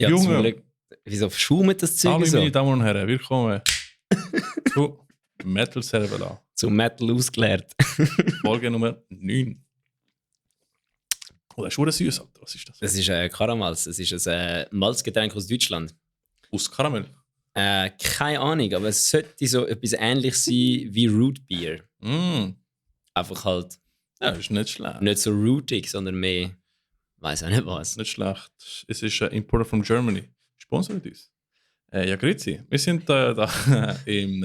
Ja, zum Junge, Glück. Wieso schaumt das Zeug hallo so? meine Damen und Herren, willkommen zu Metal Servola, Zum Metal ausgeleert. Folge Nummer 9. Oh, das ist schon süß, Alter. Was ist das? Das ist Karamals. Das ist ein Malzgetränk aus Deutschland. Aus Karamell. Keine Ahnung, aber es sollte so etwas ähnliches sein wie Root Beer. Mm. Einfach halt Ja, ist nicht schlecht. nicht so rootig, sondern mehr, weiß auch nicht was. Nicht schlecht. Es ist ein Importer from Germany. Sponsert uns. Ja, grüezi. Wir sind da im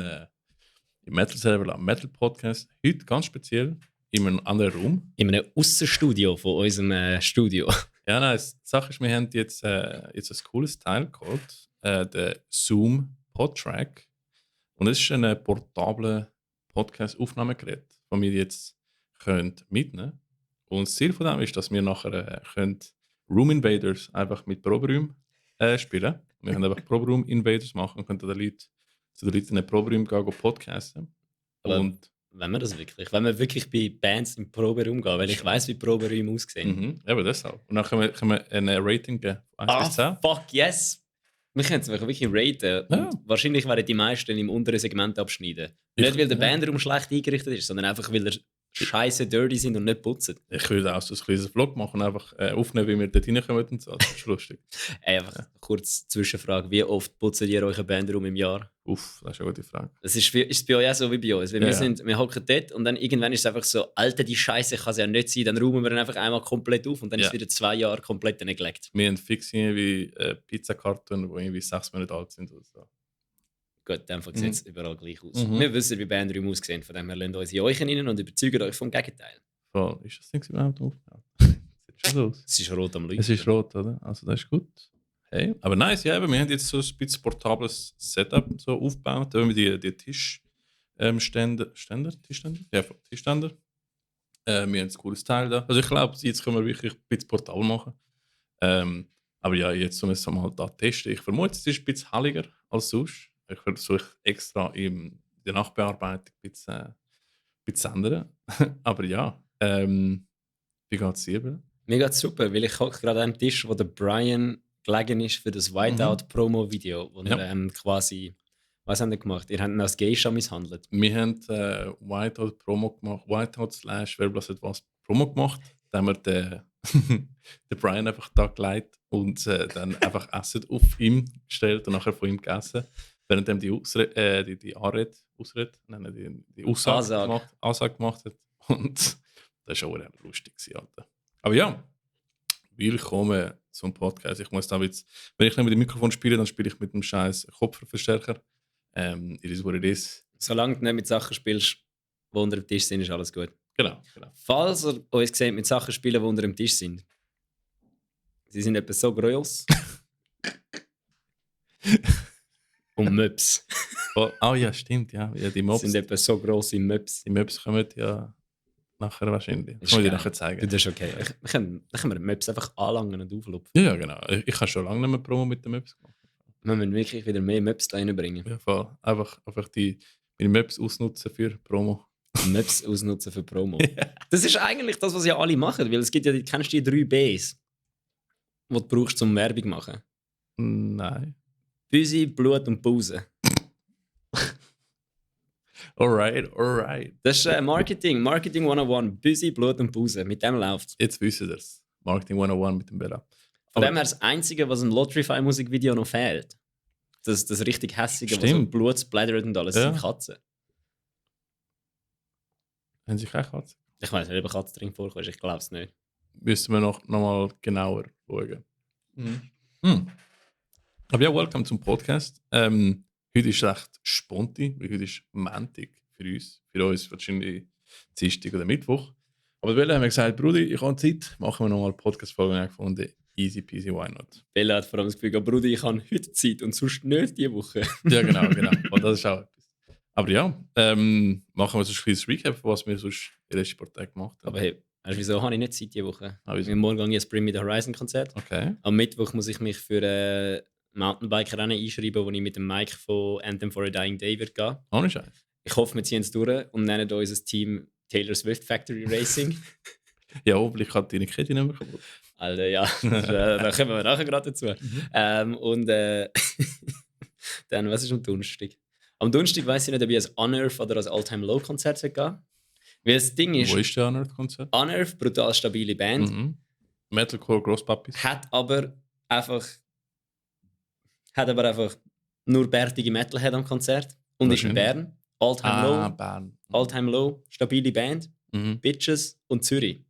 Metal Servola Metal Podcast. Heute ganz speziell in einem anderen Raum. In einem Aussenstudio von unserem Studio. Ja, nein, die Sache ist, wir haben jetzt ein cooles Teil geholt, den Zoom PodTrack. Und es ist ein portables Podcast-Aufnahmegerät, das wir jetzt mitnehmen können. Und das Ziel von dem ist, dass wir nachher Room Invaders einfach mit Proberäumen spielen. Wir können einfach Proberoom Invaders machen und können zu den Leuten in den Proberäumen gehen podcasten. Aber Und wenn wir wirklich bei Bands im Proberaum gehen, weil ich weiss, wie Proberäume aussehen. eben deshalb. Und dann können wir ein Rating geben, 1 bis 10. Fuck yes! Wir können es wirklich raten. Ja. Und wahrscheinlich werden die meisten im unteren Segment abschneiden. Nicht, weil der Bandraum schlecht eingerichtet ist, sondern einfach, weil er scheiße dirty sind und nicht putzen. Ich würde auch so ein kleines Vlog machen, einfach aufnehmen, wie wir dort reinkommen und so. Das ist lustig. Einfach kurz Zwischenfrage: Wie oft putzt ihr euren Bandraum im Jahr? Uff, das ist eine gute Frage. Das ist es bei euch auch so wie bei uns. Weil wir hocken dort und dann irgendwann ist es einfach so, Alter, die Scheiße kann es ja nicht sein. Dann räumen wir dann einfach einmal komplett auf und dann ist es wieder 2 Jahre komplett neglect. Wir haben fix irgendwie Pizzakarten, die irgendwie 6 Monate alt sind oder so. Gut, dann sieht es überall gleich aus. Wir wissen, wie Bandräume aussehen, von dem her lasst uns in euch rein und überzeugen euch vom Gegenteil. So, ist das Ding überhaupt aufgebaut? Sieht schon so aus. Es ist rot am Leuchten. Es ist rot, oder? Also das ist gut. Hey, aber nice, ja, wir haben jetzt so ein bisschen portables Setup so aufgebaut. Da haben wir die Tischständer. Ja, Tischständer. Wir haben ein cooles Teil da. Also ich glaube, jetzt können wir wirklich ein bisschen portabel machen. Aber ja, jetzt müssen wir halt da testen. Ich vermute, es ist ein bisschen halliger als sonst. Ich versuche extra in der Nachbearbeitung ein bisschen ändern. Aber ja, wie geht es dir, Bill? Mir geht's super, weil ich hocke gerade an einem Tisch, wo der Brian gelegen ist für das Whiteout-Promo-Video, wo er quasi... Was haben wir gemacht? Ihr habt ihn als Geisha misshandelt. Wir haben Whiteout-Promo gemacht, Whiteout/Wer-etwas Promo gemacht. Da haben wir den Brian einfach da gelegt und dann einfach Essen auf ihm gestellt und nachher von ihm gegessen. Während er die Aussage gemacht hat. Und das war schon lustig. Alter. Aber ja, willkommen zum Podcast. Ich muss da jetzt, wenn ich nicht mit dem Mikrofon spiele, dann spiele ich mit dem scheiß Kopfverstärker. It is what it is. Solange du nicht mit Sachen spielst, die unter dem Tisch sind, ist alles gut. Genau. Falls ihr uns seht mit Sachen spielen, die unter dem Tisch sind, sie sind etwa so groß. Und Möps. Oh ja, stimmt, ja. Die Mobs sind etwa so gross wie Möps. Die Möps kommen ja nachher wahrscheinlich. Das muss ich dir nachher zeigen. Das ist okay. Dann können wir Möps einfach anlangen und auflupfen. Ja, genau. Ich habe schon lange nicht mehr Promo mit den Möps gemacht. Wir müssen wirklich wieder mehr Möps da reinbringen. Ja, voll. Einfach meine Möps ausnutzen für Promo. Möps ausnutzen für Promo. Das ist eigentlich das, was ja alle machen, weil es gibt ja, kennst du die 3 Bs, die du brauchst, um Werbung zu machen? Nein. Büsi, Blut und Pause. Alright. Das ist Marketing 101. Büsi, Blut und Pause. Mit dem läuft's. Jetzt wissen wir es. Marketing 101 mit dem Bella. Von dem her das Einzige, was ein Lotrify-Musikvideo noch fehlt. Das richtig hässige, was so Blut splattert und alles, sind Katzen. Haben Sie keine Katzen? Ich weiß nicht, ob Katzen drin vorkommt. Ich glaube es nicht. Müssen wir noch mal genauer schauen. Aber ja, welcome zum Podcast. Heute ist recht spontan, weil heute ist Montag für uns. Für uns wahrscheinlich Dienstag oder Mittwoch. Aber Bella haben wir gesagt, Brudi, ich habe Zeit, machen wir nochmal eine Podcast-Folge gefunden. Easy peasy, why not? Bella hat vor allem das Gefühl, Brudi, ich habe heute Zeit und sonst nicht diese Woche. Ja, genau. Und das ist auch etwas. Aber ja, machen wir so ein kleines Recap, was wir sonst in den letzten paar Tagen gemacht haben. Aber hey, weißt du, wieso habe ich nicht Zeit diese Woche? Wieso? Morgen gehe ich ein Bring Me The Horizon Konzert. Okay. Am Mittwoch muss ich mich für ein Mountainbike-Rennen einschreiben, wo ich mit dem Mike von Anthem for a Dying Day wird gehen. Ohne Scheiß. Ich hoffe, wir ziehen es durch und nennen unser Team Taylor Swift Factory Racing. Ja, hoffentlich hat deine Kette nicht mehr kaputt. Alter, ja, da kommen wir nachher gerade dazu. Dann, was ist am Donnerstag? Am Donnerstag weiss ich nicht, ob ich ein Unearth oder ein All-Time Low-Konzert gehen. Weil das Ding ist, Wo ist der Unearth-Konzert? Unearth, brutal stabile Band, Metalcore Grosspapis. hat aber einfach nur bärtige Metalhead am Konzert und ist in Bern. All-Time Low, Bern. All-Time Low, stabile Band, Bitches und Zürich.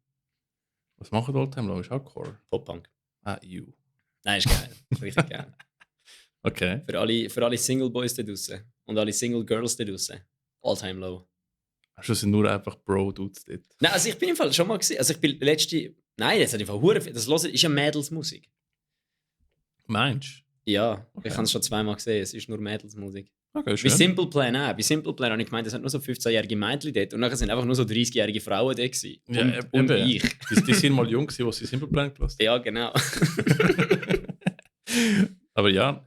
Was macht All-Time Low? Ist auch Core? Pop-Punk. You. Nein, ist geil. Ist richtig geil. Okay. Für alle Single Boys da draussen und alle Single Girls da draussen. All-Time Low. Also sind nur einfach Bro-Dudes dort. Nein, also ich bin im Fall schon mal gesehen. Also ich bin letzte. Nein, das hat im Fall hure viel. Das ist ja Mädelsmusik. Meinst du? Ja, Okay. ich habe es schon zweimal gesehen. Es ist nur Mädelsmusik. Okay, Bei schön. Simple Plan auch. Bei Simple Plan habe ich gemeint, es hat nur so 15-jährige Mädchen dort und nachher sind einfach nur so 30-jährige Frauen da gewesen. Ja, und eben. ich. Die sind mal jung gewesen, als sie Simple Plan gelassen Ja, genau. Aber ja,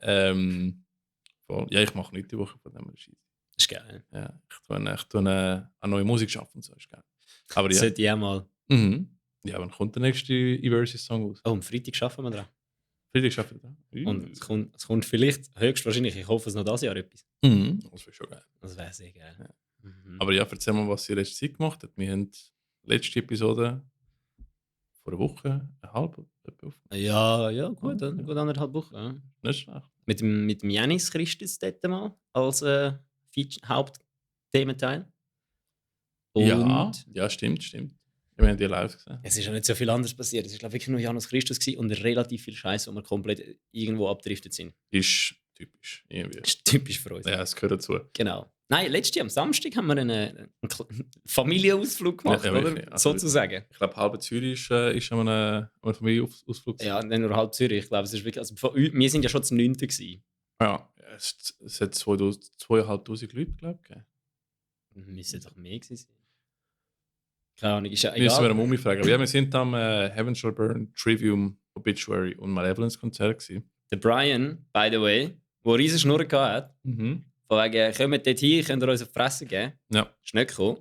voll. Ja, ich mache nicht die Woche von dem Scheiß. Das ist geil. Ja, ich tue eine neue Musik schaffen und so, ist geil. Aber Das ja. sollte ich auch mal. Ja, wann kommt der nächste Eversis-Song aus? Oh, am Freitag schaffen wir dran. Freitag schafft er da. Und es kommt vielleicht, höchstwahrscheinlich, ich hoffe es noch dieses Jahr etwas. Das wäre schon geil. Das wäre sehr geil. Ja. Mhm. Aber ja, erzähl mal, was ihr letzte Zeit gemacht habt. Wir haben letzte Episode vor einer Woche, eine halbe aufgenommen. Ja, gut, dann gut 1,5 Wochen. Ja. Nicht schlecht. Mit dem Janis Christus dort mal als Hauptthementeil. Und Ja, stimmt. Wir haben die live gesehen. es ist ja nicht so viel anderes passiert. Es war glaube ich, wirklich nur Janus Christus gewesen und relativ viel Scheiß, wo wir komplett irgendwo abgedriftet sind. Ist typisch. Irgendwie. Das ist typisch für uns. Ja, es gehört dazu. Genau. Nein, letztes Jahr am Samstag haben wir einen Familienausflug gemacht, Ja, oder? wirklich. Also, Sozusagen. Ich glaube, halb Zürich ist an einem Familienausflug. Ja, nicht nur halb Zürich. Ich glaube, es ist wirklich. Also, wir sind ja schon zu 9. gewesen. Ja, es hat 2'500 Leute, glaube ich. Müsste doch mehr gewesen sein. Keine Ahnung, ist ja Müssen wir egal. eine Mumie fragen. Aber ja, wir sind am Heaven Shall Burn, Trivium, Obituary und Malevolence Konzert gewesen. Der Brian, by the way, der riesen Schnurren hatte, von wegen, kommt dort hin, könnt ihr uns auf die Fresse geben. Ja. Ist nicht gekommen.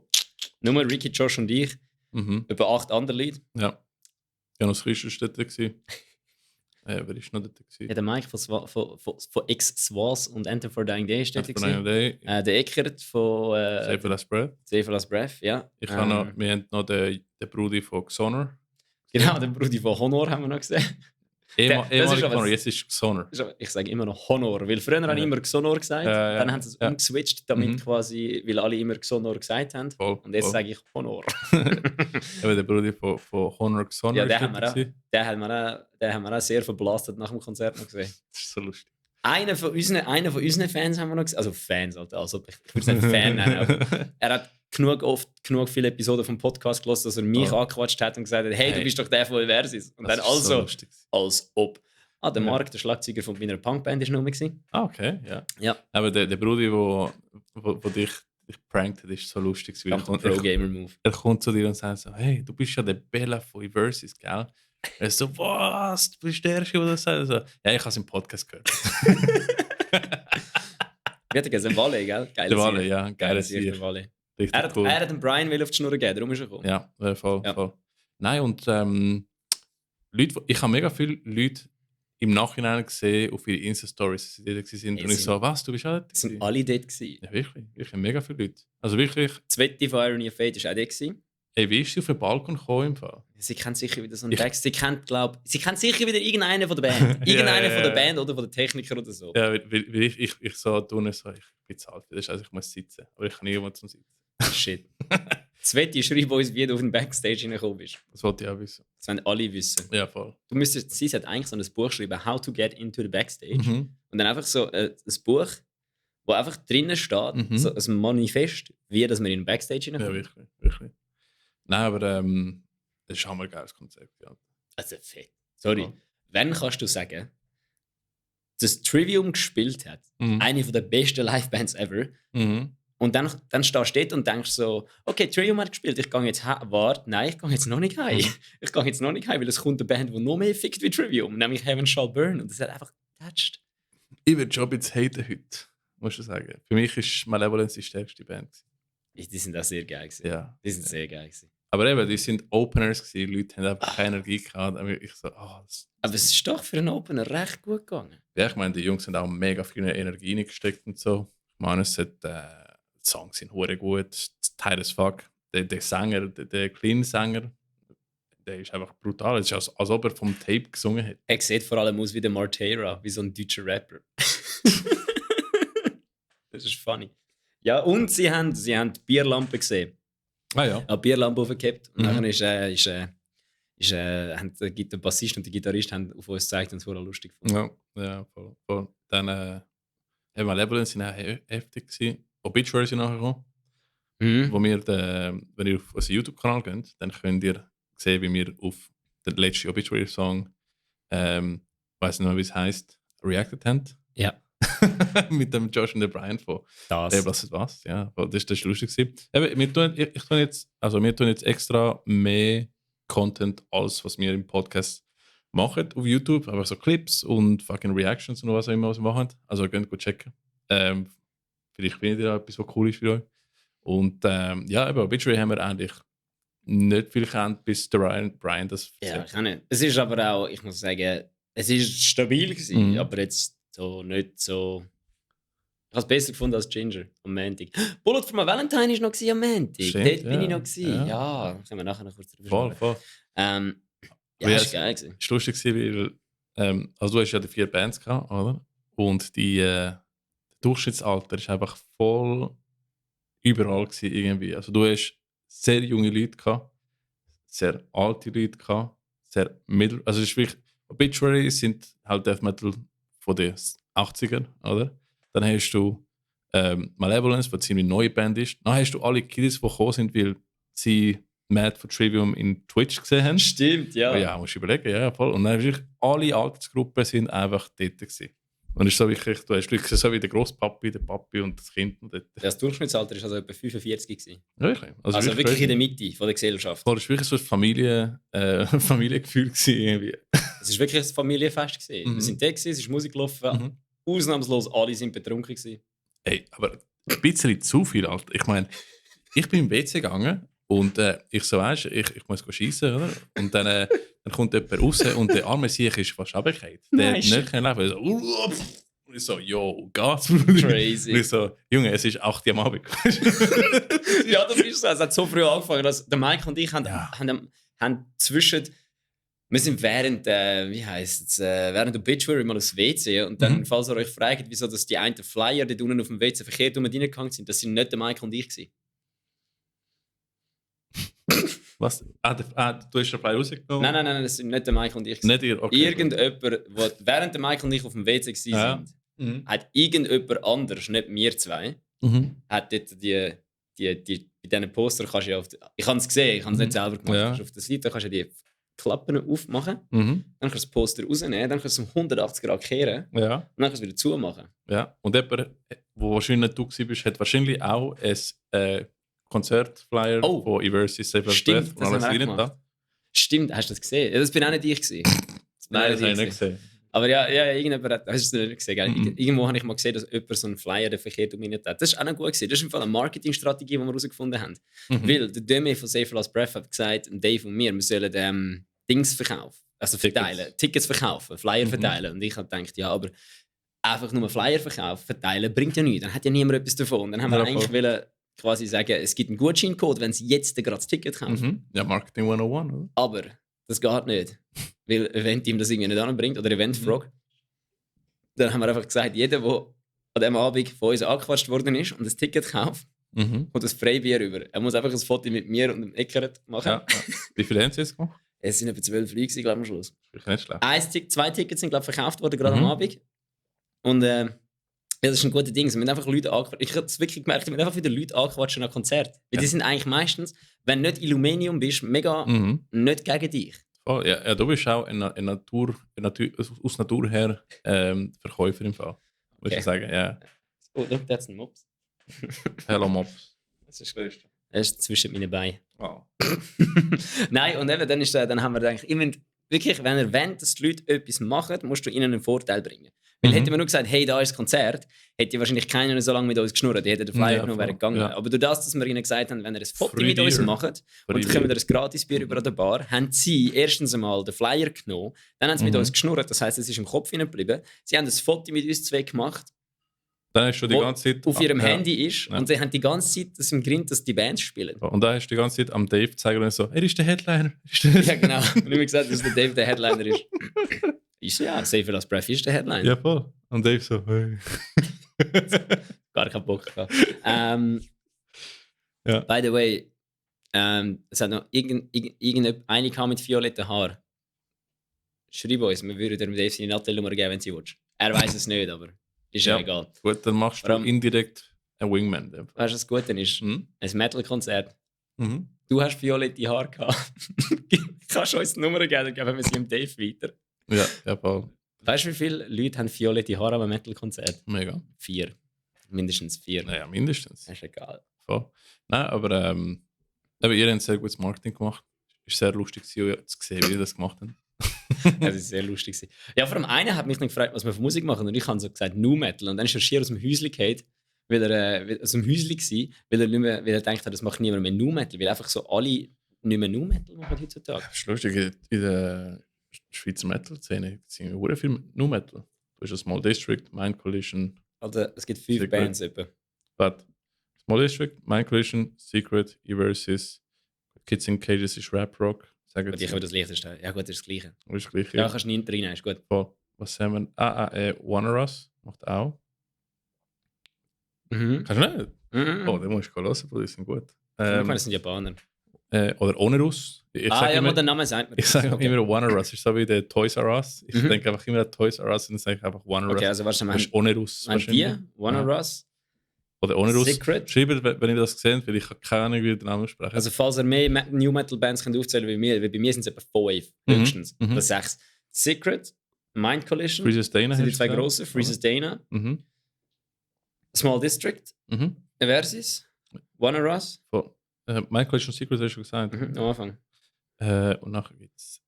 Nur Ricky, Josh und ich, über 8 andere Leute. Ja. Janus Christus war dort. Gewesen. Wer ist noch dort? Gewesen? Ja, der Mike von X-Swaz und Anthem for Dying Day ist dort. Von Day. Der Eckert von Save the Last Breath. Save the Last Breath, ja. Wir haben noch den Brudi von Xonor. Genau, den Brudi von Honor haben wir noch gesehen. Ehemalig Xonor, jetzt ist Xonor. Ich sage immer noch Honor, weil früher haben immer Xonor gesagt, dann haben sie es umgeswitcht, damit quasi, weil alle immer Xonor gesagt haben. Voll, und jetzt sage ich Honor. Aber der Brudi von Honor Xonor. Ja, den haben wir auch sehr verblastet nach dem Konzert noch gesehen. Das ist so lustig. Einer von unseren Fans haben wir noch gesehen. Also Fans, also ich würde es nicht Fan nennen, aber er hat genug viele Episoden vom Podcast gelassen, dass er mich angequatscht hat und gesagt hat, hey, du bist doch der von Eversis. Und dann also, so als ob. Der Marc, der Schlagzeuger von meiner Punkband, ist noch mit. Okay, ja. Aber der Brudi, wo dich prankt hat, ist so lustig. Pro-Gamer-Move. Er kommt zu dir und sagt so, hey, du bist ja der Bella von Eversis, gell? Er ist so, was? Du bist der Erste, der das sagt? So, ja, ich habe es im Podcast gehört. Wie hat er gesagt? Walle, gell? Der Walle, ja. Geiler Sieg. Sieg. Er hat den Brian auf die Schnur gegeben, darum ist er gekommen. Ja, voll. Nein, und Leute, ich habe mega viele Leute im Nachhinein gesehen auf ihre Insta-Stories, die da sind. Und ich so, was, du bist auch dort? Es sind alle dort gewesen. Ja, wirklich mega viele Leute. Also wirklich. Die zweite von Irony of Fate war auch dort gewesen. Ey, wie ist sie auf den Balkon gekommen im Fall? Sie kennt sicher wieder so einen Text. Sie kennt sicher wieder irgendeinen von der Band. Irgendeinen von der Band oder von der Techniker oder so. Ja, weil ich so tue, so, ich bin zu alt, das heißt, ich muss sitzen. Aber ich kann niemand zum Sitzen. Shit. Zweite schreib uns, wie du auf den Backstage hineingekommen bist. Das wollte ich auch wissen. Das wollen alle wissen. Ja, voll. Sie hat eigentlich so ein Buch geschrieben, How to Get into the Backstage. Und dann einfach so ein Buch, wo einfach drinnen steht, so ein Manifest, wie dass man in den Backstage hineinkommt. Ja, wirklich. Nein, aber das ist auch ein geiles Konzept. Ja. Also fett. Sorry. Ja. Wenn kannst du sagen, dass Trivium gespielt hat, eine der besten Livebands ever, und dann stehst du dort und denkst so, okay, Trivium hat gespielt, ich gehe jetzt nein, ich gehe jetzt noch nicht heim. Ich gehe jetzt noch nicht heim, weil es kommt eine Band, die noch mehr fickt wie Trivium, nämlich Heaven Shall Burn. Und das hat einfach getatscht. Ich würde schon jetzt haten heute, muss ich sagen. Für mich ist Malevolence die stärkste Band. Die sind auch sehr geil gewesen. Ja. Die sind sehr geil gewesen. Aber eben, die sind Openers gewesen, die Leute haben einfach keine Energie gehabt. Aber ich so, aber es ist doch für einen Opener recht gut gegangen. Ja, ich meine, die Jungs haben auch mega viel Energie reingesteckt und so. Ich meine, die Songs sind hure gut, tight as fuck. Der Sänger, der Clean-Sänger, der ist einfach brutal. Es ist, als ob er vom Tape gesungen hätte. Er sieht vor allem aus wie der Martera, wie so ein deutscher Rapper. Das ist funny. Ja, und sie haben die Bierlampe gesehen. Ah ja. Eine Bierlampe aufgehabt. Und dann haben der Bassist und der Gitarrist haben auf uns gezeigt und es wurde lustig gefunden. Ja, voll. Dann Malevolent sind auch heftig gewesen. Obituary sind nachher gekommen. Wo wir wenn ihr auf unseren YouTube-Kanal geht, dann könnt ihr sehen, wie wir auf den letzten Obituary-Song, weiß nicht mehr, wie es heisst, reacted haben. Ja. Mit dem Josh und dem Brian von Das. Was. Ja, das ist lustig gewesen. Eben, wir tun jetzt extra mehr Content, als was wir im Podcast machen auf YouTube. Aber so Clips und fucking Reactions und was auch immer, was wir machen. Also könnt gut checken. Vielleicht findet ihr etwas, was cool ist für euch. Und ja, eben, Obituary haben wir eigentlich nicht viel gekannt, bis der Brian das Ja, erzählt. kann nicht. Es ist aber auch, ich muss sagen, es ist stabil gewesen, aber jetzt so nicht so. Ich habe es besser gefunden als Ginger am Montag. Bullet for my Valentine war noch am Montag. Stimmt, Dort bin ja. ich noch gewesen. Ja. Ja, können wir nachher noch kurz drüber Voll, sprechen. voll. Ja, Aber das war geil gewesen. Es war lustig, weil also du hast ja die 4 Bands gehabt, oder? Und das Durchschnittsalter ist einfach voll überall gewesen, irgendwie. Also du hast sehr junge Leute gehabt, sehr alte Leute gehabt, sehr mittel. Also es ist wirklich, Obituary sind halt Death Metal von den 80ern, oder? Dann hast du Malevolence, was eine ziemlich neue Band ist. Dann hast du alle Kiddies, die gekommen sind, weil sie Mad for Trivium in Twitch gesehen haben. Stimmt, ja. Oh ja, musst du überlegen, ja, voll. Und dann wirklich alle Altersgruppen sind einfach dort gewesen. Und es ist so wirklich, du hast wirklich so wie der Grosspapi, der Papi und das Kind. Und dort. Das Durchschnittsalter war also etwa 45 gewesen. Wirklich? Also wirklich in der Mitte von der Gesellschaft. Voll, es war wirklich so ein Familiengefühl gewesen, irgendwie. Es war wirklich ein Familienfest gewesen. Wir sind da gewesen, es ist Musik gelaufen. Ausnahmslos alle sind betrunken gewesen. Ey, aber ein bisschen zu viel, Alter. Ich meine, ich bin im WC gegangen und ich so, weißt ich muss schiessen, oder? Und dann kommt jemand raus und der arme Sieg ist fast runtergefallen. Der hat nicht laufen. So, und ich so, yo, Gas. Crazy. Und ich so, Junge, es ist 8 Uhr am Abend. Ja, das ist so. Es hat so früh angefangen, dass der Mike und ich haben zwischen. Wir sind während Obituary mal aufs WC und dann, falls ihr euch fragt, wieso dass die einen Flyer dort unten auf dem WC verkehrt reingegangen sind, das sind nicht der Mike und ich gewesen. Was? Du hast den Flyer rausgenommen? Nein, das sind nicht der Mike und ich gewesen. Nicht ihr? Okay. Irgendjemand, während der Mike und ich auf dem WC waren, hat irgendjemand anders, nicht wir zwei, hat dort bei diesen Poster kannst du ja ich habe es gesehen, ich habe es nicht selber gemacht. Ja. Auf der Seite kannst du die Klappen aufmachen, Mhm. dann kannst du das Poster rausnehmen, dann kannst du es um 180 Grad kehren Ja. und dann kannst du es wieder zumachen. Ja. Und jemand, der wahrscheinlich nicht du warst, hat wahrscheinlich auch ein Konzertflyer von Eversys Save Us Breath und alles rein da. Stimmt, hast du das gesehen? Ja, das bin auch nicht ich gewesen. Nein, das habe ich nicht gesehen. Aber ja, irgendjemand hat, hast du es nicht gesehen, gell? Irgendwo habe ich mal gesehen, dass jemand so einen Flyer verkehrt umgekehrt hat. Das ist auch noch gut gewesen. Das ist im Fall eine Marketingstrategie, die wir herausgefunden haben. Weil der Demi von Save Us Breath hat gesagt, Dave und wir sollen Dings verkaufen. Also verteilen. Tickets verkaufen, Flyer verteilen. Und ich habe gedacht, ja, aber einfach nur Flyer verkaufen, verteilen, bringt ja nichts. Dann hat ja niemand etwas davon. Und dann haben wir eigentlich wollen quasi sagen, es gibt einen Gutscheincode, wenn sie jetzt gerade das Ticket kaufen. Ja, Marketing 101, oder? Aber das geht nicht. Weil Event-Team das irgendwie nicht anbringt oder Event-Frog. Dann haben wir einfach gesagt, jeder, der an diesem Abend von uns angequatscht worden ist und ein Ticket kauft, kommt ein Freibier rüber. Er muss einfach ein Foto mit mir und dem Eckert machen. Ja. Wie viele haben sie jetzt gemacht? Es sind etwa 12 Leute, glaube ich, am Schluss. Das ist nicht schlecht. 2 Tickets sind, glaube ich, verkauft worden, gerade am Abend. Und ja, das ist ein guter Ding. Wir haben einfach Leute angequatscht. Ich habe es wirklich gemerkt, wir haben einfach wieder Leute angequatscht an Konzert. Weil die sind eigentlich meistens, wenn du nicht Illuminium bist, mega nicht gegen dich. Oh, ja, du bist auch aus Natur her Verkäufer im Fall. Muss ich sagen, ja. Oh, look, that's ein Mops. Hello Mops. Das ist das. Das ist zwischen meinen Beinen. Oh. Nein, und eben, dann haben wir gedacht, wirklich, wenn ihr wollt, dass die Leute etwas machen, musst du ihnen einen Vorteil bringen. Weil hätte man nur gesagt, hey, da ist das Konzert, hätte wahrscheinlich keiner so lange mit uns geschnurrt. Die hätten den Flyer genommen, wären gegangen. Ja. Aber durch das, dass wir ihnen gesagt haben, wenn ihr ein Foto mit uns macht und dann können wir ein Gratisbier über an der Bar, haben sie erstens einmal den Flyer genommen, dann haben sie mit uns geschnurrt, das heisst, es ist im Kopf hineingeblieben. Sie haben ein Foto mit uns zwei gemacht, dann hast du die ganze Zeit auf ihrem Handy ist und sie haben die ganze Zeit das im Grind, dass die Bands spielen. Und dann hast du die ganze Zeit am Dave gezeigt und so, er ist der Headliner. Ja, genau. Und ich habe gesagt, dass der Dave der Headliner ist. Ist ja, Safer als Breath ist der Headliner. Ja, voll. Und Dave so, hey. Gar keinen Bock gehabt. Ja. By the way, es hat noch eine kam mit violetten Haaren. Schreib uns, wir würden dem Dave seine Nattelnummer geben, wenn sie willst. Er weiß es nicht, aber ist ja egal. Gut, dann machst du indirekt einen Wingman. Weißt du, was gut dann ist? Ein Metal-Konzert. Du hast violette Haare gehabt. Kannst du uns die Nummer geben, dann geben wir sie dem Dave weiter. Ja, voll. Weißt du, wie viele Leute haben violette Haare am Metal-Konzert? Mega. 4. Mindestens 4. Naja, mindestens. Das ist egal. Voll. Nein, aber ihr habt sehr gutes Marketing gemacht. Es war sehr lustig zu sehen, wie ihr das gemacht habt. Das ist sehr lustig. Ja, vor allem einer hat mich noch gefragt, was wir für Musik machen. Und ich habe so gesagt, Nu Metal. Und dann ist er schier aus dem Häuschen gefallen, weil er aus dem Häuschen war, weil er gedacht hat, das macht niemand mehr Nu Metal. Weil einfach so alle nicht mehr Nu Metal machen heutzutage. Das ist lustig. In der Schweizer Metal-Szene sind sehr viele Nu Metal. Du hast Small District, Mind Collision. Also, es gibt 5 Bands etwa. But Small District, Mind Collision, Secret, Eversis, Kids in Cages ist Rap Rock. Und ich habe das leichteste. Ja gut, das ist das Gleiche. Das ist das Gleiche. Ja, kannst du nicht reinnehmen, ist gut. Voll. Was haben wir? AAE Wanderers macht auch. Kannst du nicht? Oh, den musst du hören, die sind gut. Das sind Japaner. Oder Onerus. Ja, der Name sagt mir. Ich sage immer Wanderers. Ist so wie der Toys R Us. Ich denke einfach immer an Toys R Us und dann sage ich einfach Wanderers. Okay, also was ist Onerus. Die? Wanderers? Oder Onerus. Secret? Schreibt, wenn ihr das gesehen, weil ich habe keine Ahnung, wie der Name sprechen. Also falls ihr mehr New Metal Bands könnt aufzählen wie mir, weil bei mir sind es etwa 5 höchstens. Oder 6. Secret, Mind Collision, Freezes Dana sind die 2 grossen. Freezes Dana, Small District, Eversis, Wanderers. Mind Collision Secret hast du schon gesagt. Am Anfang. Und nachher gibt es...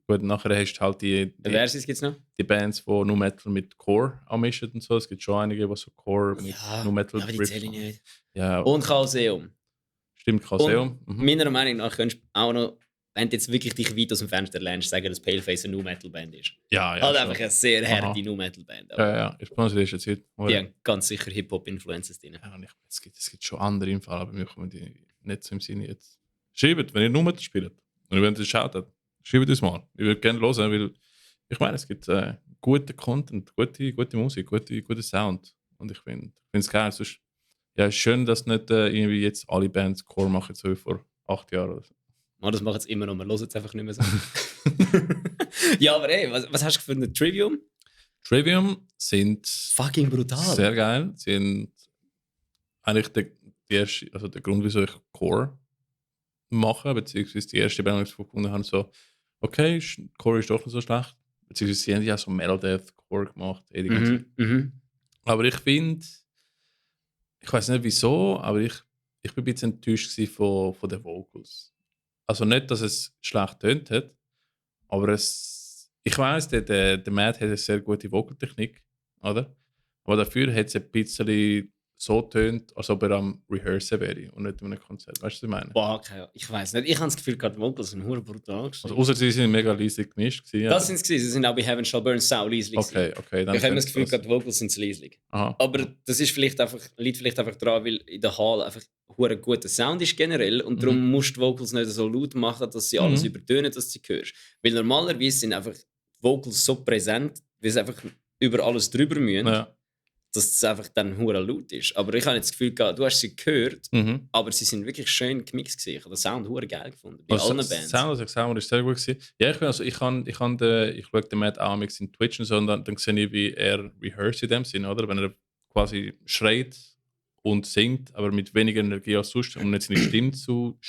Gut, nachher hast du halt die Versus gibt's noch? Die Bands, die Nu Metal mit Core anmischen und so. Es gibt schon einige, die so Core mit Nu Metal aber die zähle ich nicht. Ja. Und Chaoseum. Stimmt, Chaoseum. Meiner Meinung nach könntest du auch noch, wenn du jetzt wirklich dich weit aus dem Fenster lernst, sagen, dass Paleface eine Nu Metal Band ist. Ja. Halt einfach eine sehr harte Nu Metal Band. Ja. Ich bin in letzter Zeit. Die haben ganz sicher Hip-Hop-Influences drin. Ja, es gibt schon andere im Fall, aber wir kommen die nicht so im Sinne jetzt. Schreibt, wenn ihr Nu Metal spielt und ihr wollt das schaut. Schreibt uns mal. Ich würde gerne hören, weil ich meine, es gibt guten Content, gute Musik, guten Sound. Und ich finde es geil. Sonst, ja, es ist schön, dass nicht irgendwie jetzt alle Bands Core machen, so wie vor 8 Jahren oder so. Oh, das machen sie immer noch, man hört es einfach nicht mehr so. Ja, aber ey, was hast du gefunden? Trivium? Trivium sind fucking brutal. Sehr geil. Sie sind eigentlich der Grund, wieso ich Core mache, beziehungsweise die erste Band, die ich gefunden habe, so okay, Core ist doch nicht so schlecht. Beziehungsweise sie haben ja so Metal Death Core gemacht. Aber ich finde, ich weiß nicht wieso, aber ich bin ein bisschen enttäuscht von den Vocals. Also nicht, dass es schlecht tönt hat, aber ich weiß, der Matt hat eine sehr gute Vocaltechnik, oder? Aber dafür hat es ein bisschen so tönt, als ob er am Rehearsen wäre und nicht in einem Konzert. Weißt du, was ich meine? Boah, okay. Ich weiß nicht. Ich habe das Gefühl, gerade die Vocals sind hure brutal. Also, außer sie sind mega leise gemischt. Das sind sie. Sie sind auch bei Heaven Shall Burn sau leislich. Okay. Dann ich habe das Gefühl, gerade die Vocals sind leislich. Aber das ist liegt vielleicht einfach daran, weil in der Hall einfach hure guter Sound ist generell und darum musst du die Vocals nicht so laut machen, dass sie alles übertönen, dass du sie hörst. Weil normalerweise sind einfach die Vocals so präsent, weil sie einfach über alles drüber müssen. Ja. Dass es einfach dann hure laut ist. Aber ich habe jetzt das Gefühl gehabt, du hast sie gehört, aber sie sind wirklich schön gemixt gewesen. Ich habe den Sound hure geil gefunden. Bei allen Bands. Sound ist sehr gut gewesen. Ja, ich schaue den Matt auch in Twitch und so, und dann sehe ich, wie er rehearse in dem Sinn, oder? Wenn er quasi schreit und singt, aber mit weniger Energie als sonst, um nicht seine Stimme zu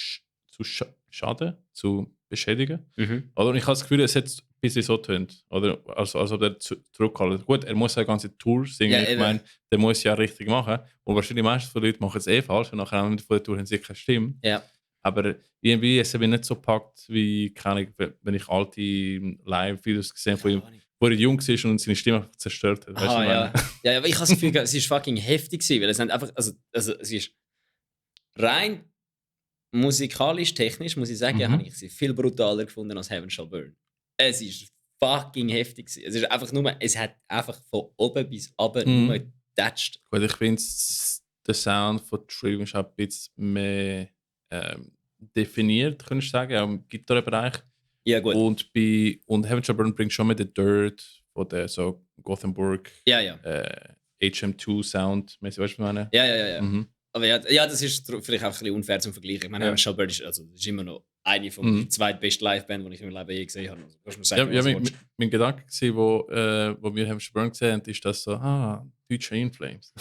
schaden, zu beschädigen. Oder? Und ich habe das Gefühl, es hat ein bisschen so tönt, oder? Als ob er zurückhalten. Gut, er muss ja eine ganze Tour singen. Ja, ich meine, der muss ja richtig machen. Und wahrscheinlich die meisten von den Leuten machen es falsch. Und nachher von der Tour haben sie keine Stimme. Ja. Aber irgendwie ist es nicht so gepackt, wie wenn ich alte Live-Videos gesehen habe, wo er jung war und seine Stimme einfach zerstört hat. Weißt du, ja, aber ich habe das Gefühl, es ist fucking heftig gewesen, weil es einfach, also es ist rein musikalisch, technisch, muss ich sagen, habe ich sie viel brutaler gefunden als Heaven Shall Burn. Es ist fucking heftig gewesen. Es ist einfach nur, es hat einfach von oben bis unten nur getatscht. Gut, ich finde, der Sound von Trivium ist auch ein bisschen mehr definiert, könnte ich sagen, auch im Gitarrenbereich. Ja, gut. Und Heaven Shall Burn bringt schon mit der Dirt von der so Gothenburg HM2 Sound, weißt du, was ich meine? Ja. Aber ja, das ist vielleicht auch ein bisschen unfair zum Vergleich. Ich meine, Heaven Shall Burn ist immer noch eine von den zweitbesten Livebands, die ich im Leben je gesehen habe. Also, kannst du mir sagen, mein Gedanke war, wo wir Heaven Shall Burn gesehen haben, ist das so, deutsche In Flames.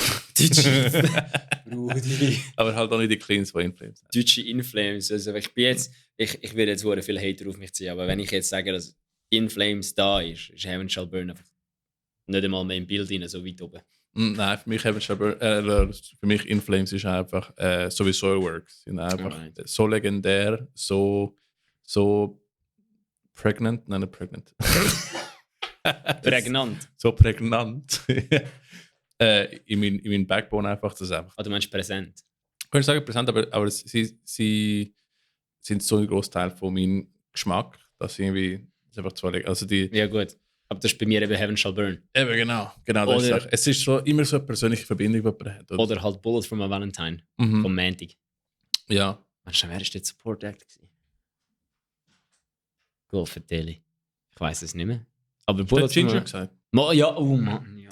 Aber halt auch nicht die Cleans von In Flames. Deutsche In Flames. Also ich werde jetzt sehr viele Hater auf mich ziehen, aber wenn ich jetzt sage, dass In Flames da ist Heaven Shall Burn einfach nicht einmal mehr im Bild rein, so weit oben. Nein, für mich Heaven Shall Burn, für mich In Flames ist einfach so wie Soilworks. Sind einfach so legendär, so pregnant. Nein, nicht pregnant. Prägnant. So prägnant. in mein Backbone einfach, das einfach. Du meinst präsent? Ich könnte sagen präsent, aber sie sind so ein Großteil von meinem Geschmack, dass irgendwie das einfach zwei. Also ja gut, aber das ist bei mir eben Heaven Shall Burn. Eben genau das ist es ist so immer so eine persönliche Verbindung, die man hat. Oder halt Bullet from a Valentine vom Mantic. Ja. Wer war der Support Act? Golf Daily. Ich weiß es nicht mehr. Aber Bullet Ginger gesagt. Ja, oh Mann. Ja.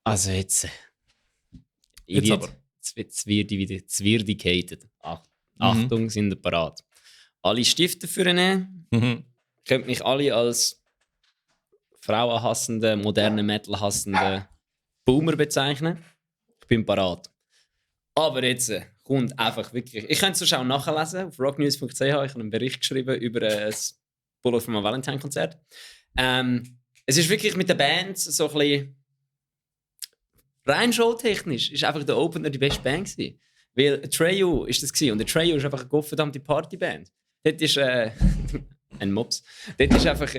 Also jetzt aber. Jetzt wird wieder zwirdicated. Achtung, sind wir parat. Alle Stifte für nehmen. Könnt mich alle als frauenhassende, moderne Metal-hassende Boomer bezeichnen. Ich bin parat. Aber jetzt kommt einfach wirklich. Ich könnte es auch nachlesen auf rocknews.ch. Ich habe einen Bericht geschrieben über das Bullet from a Valentine-Konzert. Es ist wirklich mit den Bands so ein bisschen. Rein showtechnisch ist einfach der Opener die beste Band gewesen. Weil Atreyu ist das gewesen. Und Atreyu ist einfach eine gottverdammte Partyband. Dort ist ein Mops. Dort ist einfach.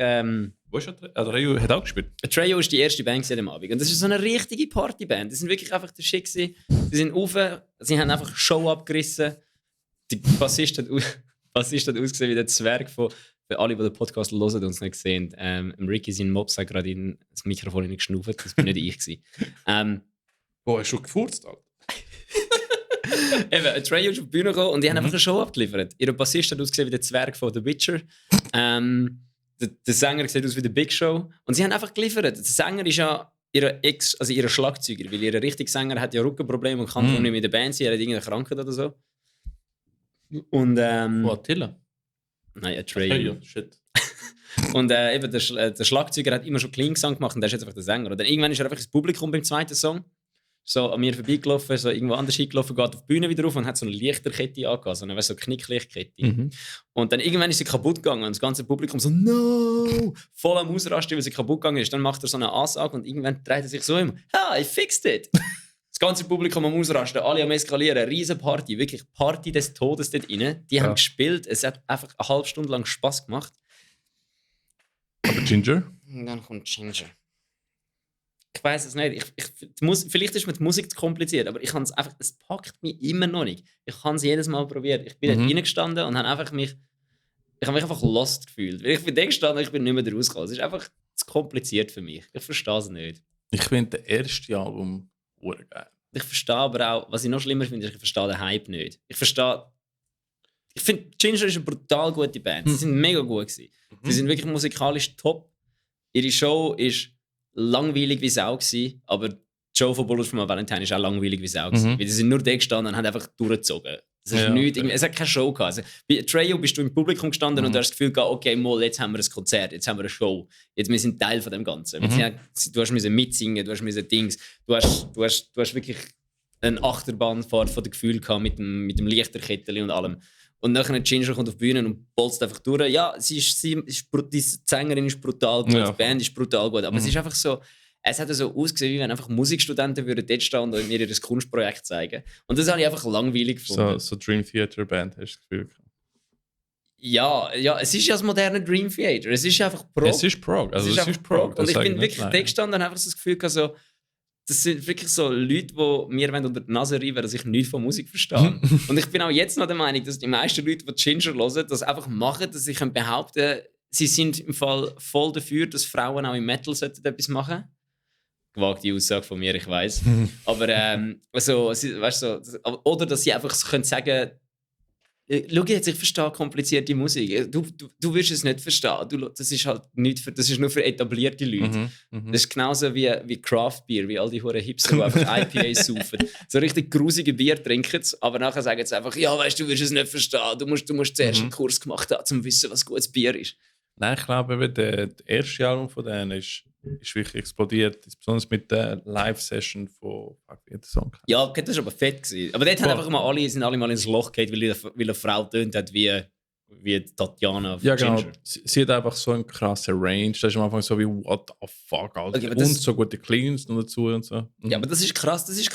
Wo ist Atreyu? Hat auch gespielt? Atreyu ist die erste Band an dem Abend. Und das ist so eine richtige Partyband. Die sind wirklich einfach der Shit gewesen. Sie sind rauf, sie haben einfach Show abgerissen. Der Bassist hat ausgesehen wie der Zwerg von. Für alle, die den Podcast hören und es nicht sehen. Ricky, sein Mops, hat gerade in das Mikrofon geschnauft. Das war nicht ich gewesen. Boah, hast du schon gefurzt, Alter? Eben, Atreyu ist auf die Bühne gekommen und die haben einfach eine Show abgeliefert. Ihr Bassist hat ausgesehen wie der Zwerg von The Witcher. Der Sänger sieht aus wie der Big Show. Und sie haben einfach geliefert. Der Sänger ist ja ihr Schlagzeuger, weil ihr richtiger Sänger hat ja Rückenprobleme und kann nicht mehr in der Band sein. Er hat irgendeine Krankheit oder so. Und Attila? Nein, Atreyu. Shit. Und eben der Schlagzeuger hat immer schon Clean-Gesang gemacht und der ist jetzt einfach der Sänger. Und dann irgendwann ist er einfach ins Publikum beim zweiten Song. So an mir vorbeigelaufen, so irgendwo anders hingelaufen, geht auf die Bühne wieder rauf und hat so eine Lichterkette angehabt, so eine Knicklichtkette. Und dann irgendwann ist sie kaputt gegangen und das ganze Publikum so «No!» voll am Ausrasten, weil sie kaputt gegangen ist. Dann macht er so eine Ansage und irgendwann dreht er sich so immer «I fixed it!» Das ganze Publikum am Ausrasten, alle am Eskalieren, eine riesen Party, wirklich Party des Todes dort rein. Die haben gespielt, es hat einfach eine halbe Stunde lang Spass gemacht. Aber Ginger? Und dann kommt Ginger. Ich weiß es nicht. Vielleicht ist mir die Musik zu kompliziert, aber es packt mich immer noch nicht. Ich habe es jedes Mal probiert. Ich bin dort reingestanden und habe mich einfach lost gefühlt. Ich bin da gestanden, ich bin nicht mehr da rausgekommen. Es ist einfach zu kompliziert für mich. Ich verstehe es nicht. Ich finde das erste Album urgeil. Ich verstehe aber auch, was ich noch schlimmer finde, ist, ich verstehe den Hype nicht. Ich finde, Ginger ist eine brutal gute Band. Sie sind mega gut gewesen. Sie sind wirklich musikalisch top. Ihre Show ist langweilig wie Sau gewesen, aber die Show von Bullet from a Valentine ist auch langweilig wie Sau gewesen. Weil die sind nur da gestanden und haben einfach durchgezogen. Es ist nichts, es hat keine Show gehabt. Also, bei Atreyu bist du im Publikum gestanden und du hast das Gefühl gehabt, okay, jetzt haben wir ein Konzert, jetzt haben wir eine Show. Wir sind Teil von dem Ganzen. Du hast mitsingen, du hast Dings. Du hast wirklich eine Achterbahnfahrt von den Gefühlen gehabt mit dem Lichterkettchen und allem. Und nachher Ginger kommt auf die Bühne und bolzt einfach durch. Ja, die Sängerin ist brutal gut, die Band ist brutal gut, aber es ist einfach so, es hat so ausgesehen, wie wenn einfach Musikstudenten würden dort stehen und mir ihr Kunstprojekt zeigen. Und das habe ich einfach langweilig gefunden. So Dream Theater Band, hast du das Gefühl? Ja, es ist ja das moderne Dream Theater. Es ist einfach Prog. Es ist Prog. Also es ist Prog. Und ich bin wirklich da gestanden und einfach so das Gefühl gehabt, so, das sind wirklich so Leute, die mir unter die Nase reiben, dass ich nichts von Musik verstehe. Und ich bin auch jetzt noch der Meinung, dass die meisten Leute, die Ginger hören, das einfach machen, dass sie behaupten können, sie sind im Fall voll dafür, dass Frauen auch im Metal etwas machen sollten. Gewagte Aussage von mir, ich weiss. Aber weißt du, oder dass sie einfach sagen können, schau jetzt, ich verstehe komplizierte Musik. Du wirst es nicht verstehen. Das ist halt nicht das ist nur für etablierte Leute. Das ist genauso wie Craft Beer, wie all die huren Hipster, die einfach IPAs saufen. So richtig grusige Bier trinken, aber nachher sagen sie einfach, ja, weißt du, wirst es nicht verstehen. Du musst zuerst einen Kurs gemacht haben, um zu wissen, was gutes Bier ist. Nein, ich glaube, das erste Album von denen ist wirklich explodiert, besonders mit der Live-Session von Song. Ja, okay, das war aber fett gewesen. Aber dort sind einfach mal sind alle mal ins Loch gefallen, weil eine Frau tönt hat wie Tatjana. Ja, genau. Sie hat einfach so einen krassen Range. Das ist am Anfang so wie, what the fuck, Alter. Okay, und so gute Cleans noch dazu und so. Ja, aber das ist krass, das ist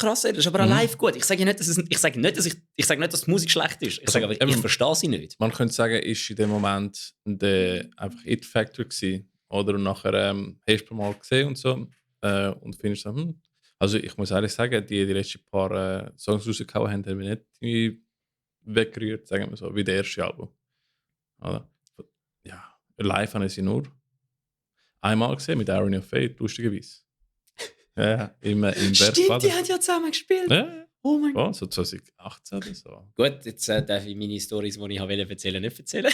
aber auch live gut. Ich sage nicht, dass die Musik schlecht ist. Ich sage aber, ich verstehe sie nicht. Man könnte sagen, ist in dem Moment einfach It-Factor gewesen. Oder und nachher hast du mal gesehen und so. Und findest so, Also ich muss ehrlich sagen, die letzten paar Songs rausgehauen haben mich nicht weggerührt, sagen wir so, wie das erste Album. Oder? Ja, live habe ich sie nur einmal gesehen mit Irony of Fate, lustigerweise. Ja, im Stimmt, die haben ja zusammen gespielt. Ja. Oh mein Gott. So 2018 oder so. Gut, jetzt darf ich meine Storys, die ich erzählen nicht erzählen.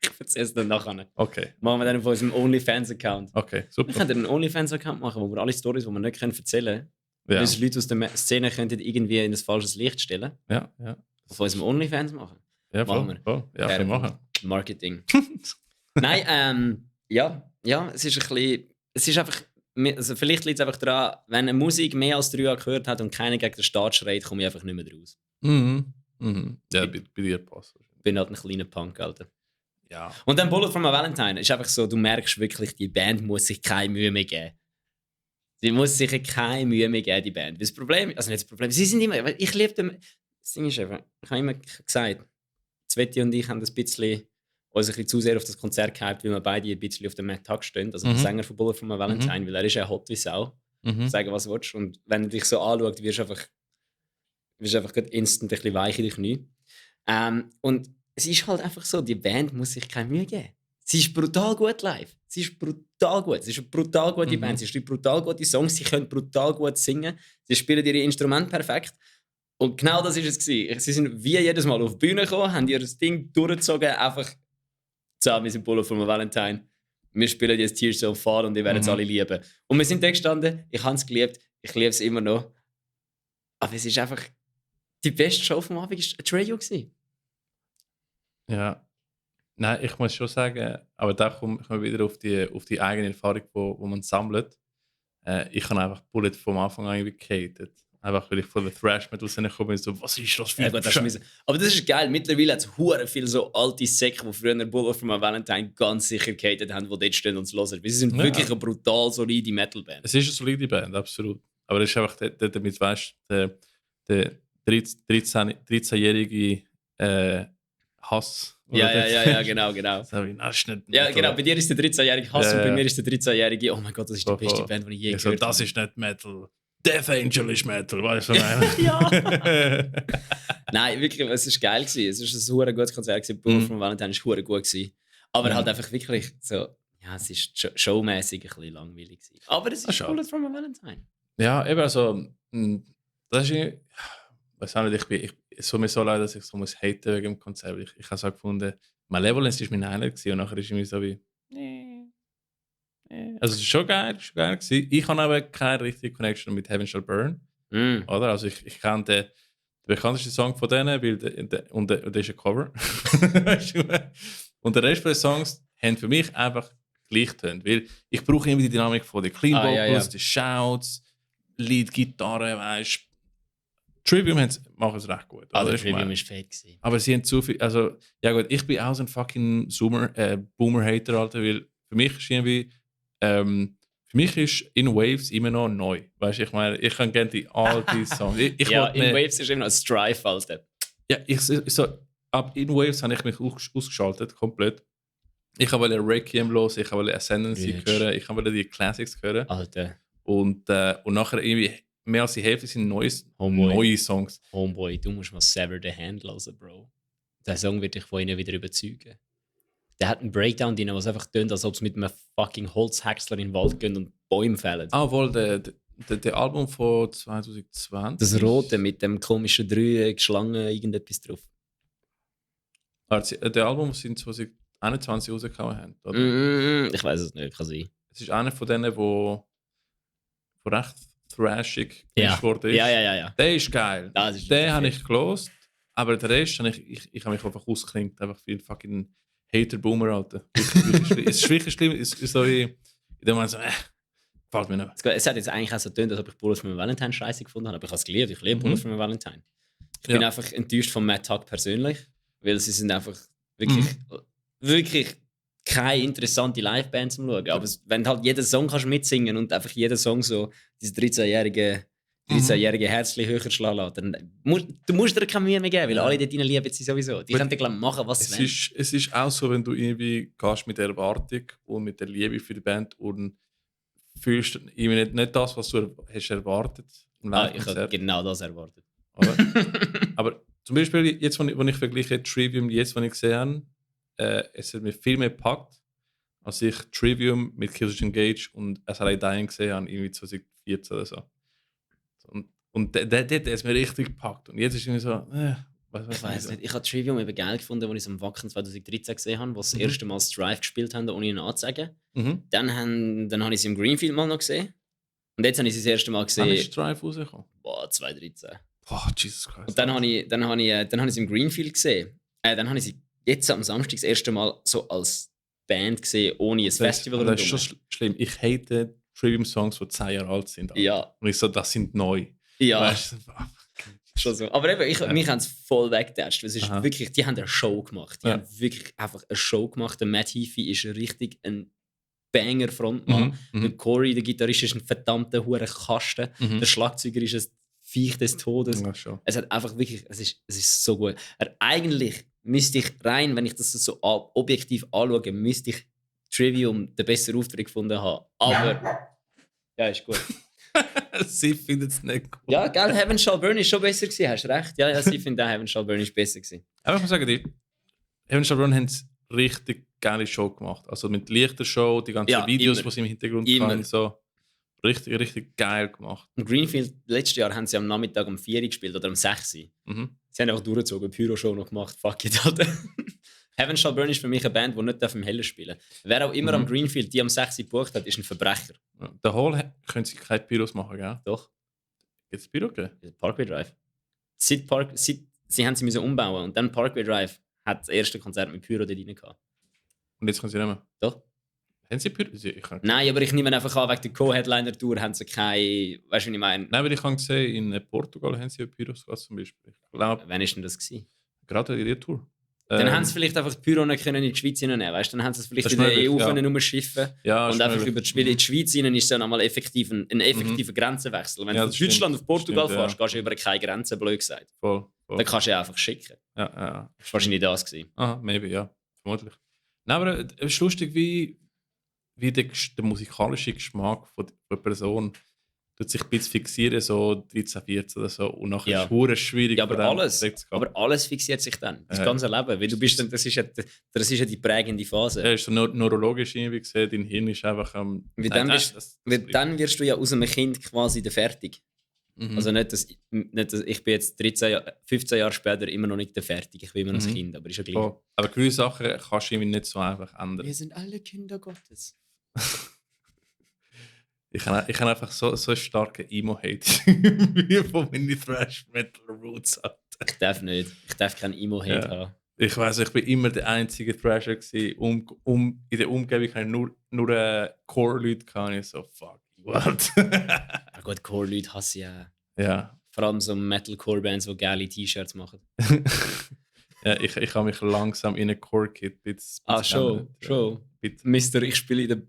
Ich erzähle es dann nachher. Okay. Machen wir dann von unserem OnlyFans-Account. Okay, super. Wir können einen OnlyFans-Account machen, wo wir alle Storys, die wir nicht erzählen können, ja. Weil Leute aus der Szene könnten irgendwie in ein falsches Licht stellen. Ja. Auf unserem OnlyFans machen. Ja, voll. Ja, können wir machen. Marketing. Nein, ja, es ist ein bisschen. Es ist einfach. Also vielleicht liegt es einfach daran, wenn eine Musik mehr als 3 Jahre gehört hat und keiner gegen den Staat schreit, komme ich einfach nicht mehr raus. Ja, bei dir passt. Ich bin halt ein kleiner Punk, Alter. Ja. Und dann Bullet for my Valentine ist einfach so, du merkst wirklich, die Band muss sich keine Mühe mehr geben. Sie muss sich keine Mühe mehr geben, die Band. Das Problem, also nicht das Problem, sie sind immer, ich liebe den. Das Ding ist einfach, ich habe immer gesagt, Sveti und ich haben uns ein bisschen zu sehr auf das Konzert gehypt, weil wir beide ein bisschen auf dem Matt Tuck stehen, also der Sänger von Bullet for my Valentine, weil er ist ja hot wie Sau. Sagen, was du willst. Und wenn du dich so anschaust, wirst du einfach instant ein bisschen weich in die Knie. Und es ist halt einfach so, die Band muss sich keine Mühe geben. Sie ist brutal gut live. Sie ist brutal gut. Sie ist eine brutal gute Band. Sie schreibt brutal gute Songs. Sie können brutal gut singen. Sie spielen ihre Instrumente perfekt. Und genau das war es. Sie sind wie jedes Mal auf die Bühne gekommen, haben ihr Ding durchgezogen, einfach zusammen, wir sind Bullet for my Valentine. Wir spielen jetzt Tears so Fall und ihr werdet es alle lieben. Und wir sind da gestanden, ich habe es geliebt, ich liebe es immer noch. Aber es ist einfach die beste Show vom Abend war Trio gewesen. Ja. Nein, ich muss schon sagen, aber da kommen wir wieder auf die eigene Erfahrung, wo man sammelt. Ich habe einfach Bullet vom Anfang an irgendwie gehatet. Einfach weil ich von der Thrash Metal rausgekommen bin, so, was ist das für ein Scheiß? Aber das ist geil, mittlerweile hat es hure viel so alte Säcke, die früher Bullet for my Valentine ganz sicher gehatet haben, die dort stehen und es hören. Sie sind wirklich eine brutal solide Metal-Band. Es ist eine solide Band, absolut. Aber es ist einfach damit, weißt du, der 13-jährige Hass. Ja, genau. Das ist nicht ja, genau, bei dir ist der 13-jährige Hass und bei mir ist der 13-jährige, oh mein Gott, das ist die beste Band, die ich je gehört habe. Das ist nicht Metal. Death Angel ist Metal, weißt du, was ich meine? Ja! Nein, wirklich, es war geil. Es war ein gutes Konzert. Bullet for my Valentine war gut. Aber halt einfach wirklich so, ja, es ist showmäßig ein bisschen langweilig. Aber es ist Bullet for my Valentine. Ja, eben, also, das ist, weiß auch nicht, es tut mir so leid, dass ich so muss haten wegen dem Konzert. Ich habe so gefunden, Malevolence war mein Highlight und nachher ist mir so wie, Also es war schon geil gewesen. Ich habe aber keine richtige Connection mit Heaven Shall Burn. Oder? Also ich kenne den bekanntesten Song von denen, weil der ist ein Cover. Und der Rest der Songs haben für mich einfach gleich getönt, weil ich brauche immer die Dynamik von den Clean Vocals, die Shouts, Lead, Gitarre, weißt. Trivium machen es recht gut. Also Trivium war fake gewesen. Aber sie haben zu viel, also ja gut, ich bin auch so ein fucking Boomer-Hater, Alter, weil für mich ist irgendwie für Für mich ist In Waves immer noch neu. Weißt du, ich meine, ich kann gerne all diese Songs. Ja, In Waves ist immer noch ein Strife, Alter. Ja, ab In Waves habe ich mich ausgeschaltet, komplett. Ich wollte Requiem los, ich wollte Ascendancy hören, ich wollte die Classics hören. Alter. Und nachher irgendwie mehr als die Hälfte sind neue Songs. Homeboy, du musst mal Sever the Hand hören, Bro. Der Song wird dich von ihnen wieder überzeugen. Der hat einen Breakdown drin, was einfach tönt, als ob es mit einem fucking Holzhäcksler in den Wald gehen und Bäume fällen. Ah, wohl, der Album von 2020. Das Rote mit dem komischen Schlangen, irgendetwas drauf. Also, der Album sind 2021 rausgekommen haben, oder? Ich weiß es nicht, kann sein. Es ist einer von denen, wo recht thrashig wurde. Ja. Der ist geil. Den habe ich gelost, aber den Rest habe ich habe mich einfach ausklingt, einfach viel fucking Hater-Boomer, Alter. Es ist wirklich schlimm, es ist so wie, in dem Moment so, gefällt mir nicht. Es hat jetzt eigentlich auch so getönt, als ob ich Bullets für Valentine scheiße gefunden habe, aber ich habe es geliebt, ich liebe Bullets für Valentine. Ich bin einfach enttäuscht von Matt Tuck persönlich, weil sie sind einfach wirklich keine interessante Liveband zum Schauen. Aber wenn du halt jeden Song kannst mitsingen und einfach jeden Song so dieses 13-jährige Herzchen höher schlagen lässt, dann du musst dir keine Mühe mehr geben, weil alle dort rein lieben sie sowieso. Die können dann machen, was sie wollen. Es ist auch so, wenn du irgendwie gehst mit der Erwartung und mit der Liebe für die Band und fühlst irgendwie nicht das, was du hast erwartet. Ich habe genau das erwartet. Aber zum Beispiel, jetzt, wenn ich vergleiche Trivium, jetzt, wenn ich gesehen habe, es hat mich viel mehr gepackt, als ich Trivium mit Killswitch Engage und SLA Dying gesehen habe, irgendwie 2014 oder so. Und der hat es mir richtig gepackt. Und jetzt ist irgendwie so, ich weiß nicht. Ich habe Trivium eben geil gefunden, als ich es am Wacken 2013 gesehen habe, wo sie das erste Mal Strife gespielt haben, ohne ihn anzusagen. Dann habe ich sie im Greenfield mal noch gesehen. Und jetzt habe ich sie das erste Mal gesehen. Wann ist Strife rausgekommen? 2013. Boah, Jesus Christ. Und dann habe ich sie im Greenfield gesehen. Dann habe ich sie jetzt am Samstag das erste Mal so als Band gesehen, ohne ein Festival. Das ist schon schlimm. Ich hate Trivium-Songs, die 10 Jahre alt sind. Alter. Ja. Und ich so, das sind neu. Ja. Weißt du? Schon so. Aber eben, mich haben es voll weggetatscht. Es ist wirklich, die haben eine Show gemacht. Die haben wirklich einfach eine Show gemacht. Der Matt Heafy ist richtig ein Banger-Frontmann. Der Corey, der Gitarrist, ist ein verdammter Hurenkasten. Der Schlagzeuger ist ein Viech des Todes. Ja, es hat einfach wirklich, es ist so gut. Eigentlich müsste ich rein, wenn ich das so objektiv anschaue, müsste ich Trivium den besseren Auftritt gefunden haben. Aber ja, ist gut. Sie findet es nicht gut. Ja, gell, Heaven Shall Burn ist schon besser gewesen, hast recht. Ja, sie findet auch Heaven Shall Burn ist besser gewesen. Aber ich muss sagen, Heaven Shall Burn haben richtig geile Show gemacht. Also mit leichter Show, die ganzen Videos, die sie im Hintergrund hatten, so richtig geil gemacht. Und Greenfield, letztes Jahr haben sie am Nachmittag um 4 Uhr gespielt oder um 6 Uhr. Sie haben einfach durchgezogen, Pyro-Show noch gemacht, fuck it, Alter. Heaven Shall Burn ist für mich eine Band, die nicht im Hellen spielen darf. Wer auch immer am Greenfield die am 6 Uhr gebucht hat, ist ein Verbrecher. Ja. Der Hall können sie keine Pyros machen, gell? Doch. Gibt es Pyro? Okay? Parkway Drive. Sie haben sie müssen umbauen und dann Parkway Drive hat das erste Konzert mit Pyro dort rein gehabt. Und jetzt können sie nicht mehr? Doch. Haben sie Pyro? Nein, aber ich nehme einfach an, wegen der Co-Headliner-Tour haben sie keine... Weißt du, was ich meine? Nein, aber ich habe gesehen, in Portugal haben sie Pyros gehabt zum Beispiel. Wann war denn das gewesen? Gerade in der Tour. Dann haben sie vielleicht einfach die Pyro nicht in die Schweiz hineinnehmen, weißt du? Dann haben sie es vielleicht in der EU umschiffen und einfach über die in die Schweiz hinein ist dann einmal ein effektiver Grenzenwechsel. Wenn du von Deutschland auf Portugal fährst, gehst du über keine Grenze, blöd gesagt. Voll. Dann kannst du ja einfach schicken. Ja. Das war wahrscheinlich das gewesen. Aha, maybe, ja. Vermutlich. Nein, aber es ist lustig, wie der musikalische Geschmack von der Person tut sich ein bisschen fixieren, so 13, 14 oder so. Und nachher ist es schwierig. Ja, aber alles fixiert sich dann. Das ganze Leben. Weil du bist dann, das ist ja die prägende Phase. Ja, ist so neurologisch irgendwie gesehen, dein Hirn ist einfach am... Dann wirst du ja aus einem Kind quasi der fertig. Also nicht, dass ich bin jetzt 15 Jahre später immer noch nicht der fertig. Ich bin immer noch ein Kind, aber ist ja gleich. Oh, aber gewisse Sachen kannst du irgendwie nicht so einfach ändern. Wir sind alle Kinder Gottes. Ich habe einfach so einen starken Emo-Hate wie von meinen Thrash-Metal-Roots. Ich darf nicht. Ich darf keinen Emo-Hate haben. Ich weiss, ich bin immer der einzige Thrasher gewesen. In der Umgebung hatte ich nur Core-Leute gehabt. Ich so, fuck, what? Ja gut, Core-Leute hasse ich ja. Ja. Vor allem so Metal-Core-Bands, die geile T-Shirts machen. Ja, ich habe mich langsam in eine Core-Kit. Schon. Mister, ich spiele in der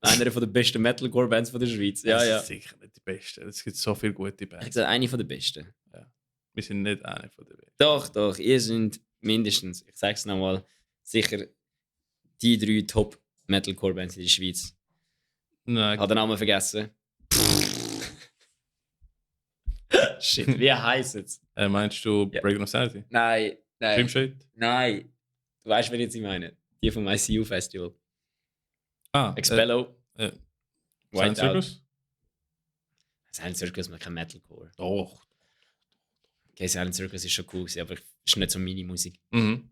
Einer der besten Metalcore-Bands der Schweiz. Ja, das ja. ist sicher nicht die beste. Es gibt so viele gute Ich Bands. habe gesagt, eine der besten. Ja. Wir sind nicht eine von den besten. Doch, ihr seid mindestens, ich sage es nochmal, sicher die 3 Top-Metalcore-Bands in der Schweiz. Nein. Hat den Namen vergessen. Shit, wie heisst es? Meinst du Ja. Breaking of Sanity? Nein. Dream Shade? Nein. Du weißt, wen jetzt ich meine. Die vom ICU Festival. Expello. Silent Whiteout. Circus? Silent Circus macht kein Metalcore. Doch. Okay, Silent Circus ist schon cool, aber es ist nicht so meine Musik. Mhm.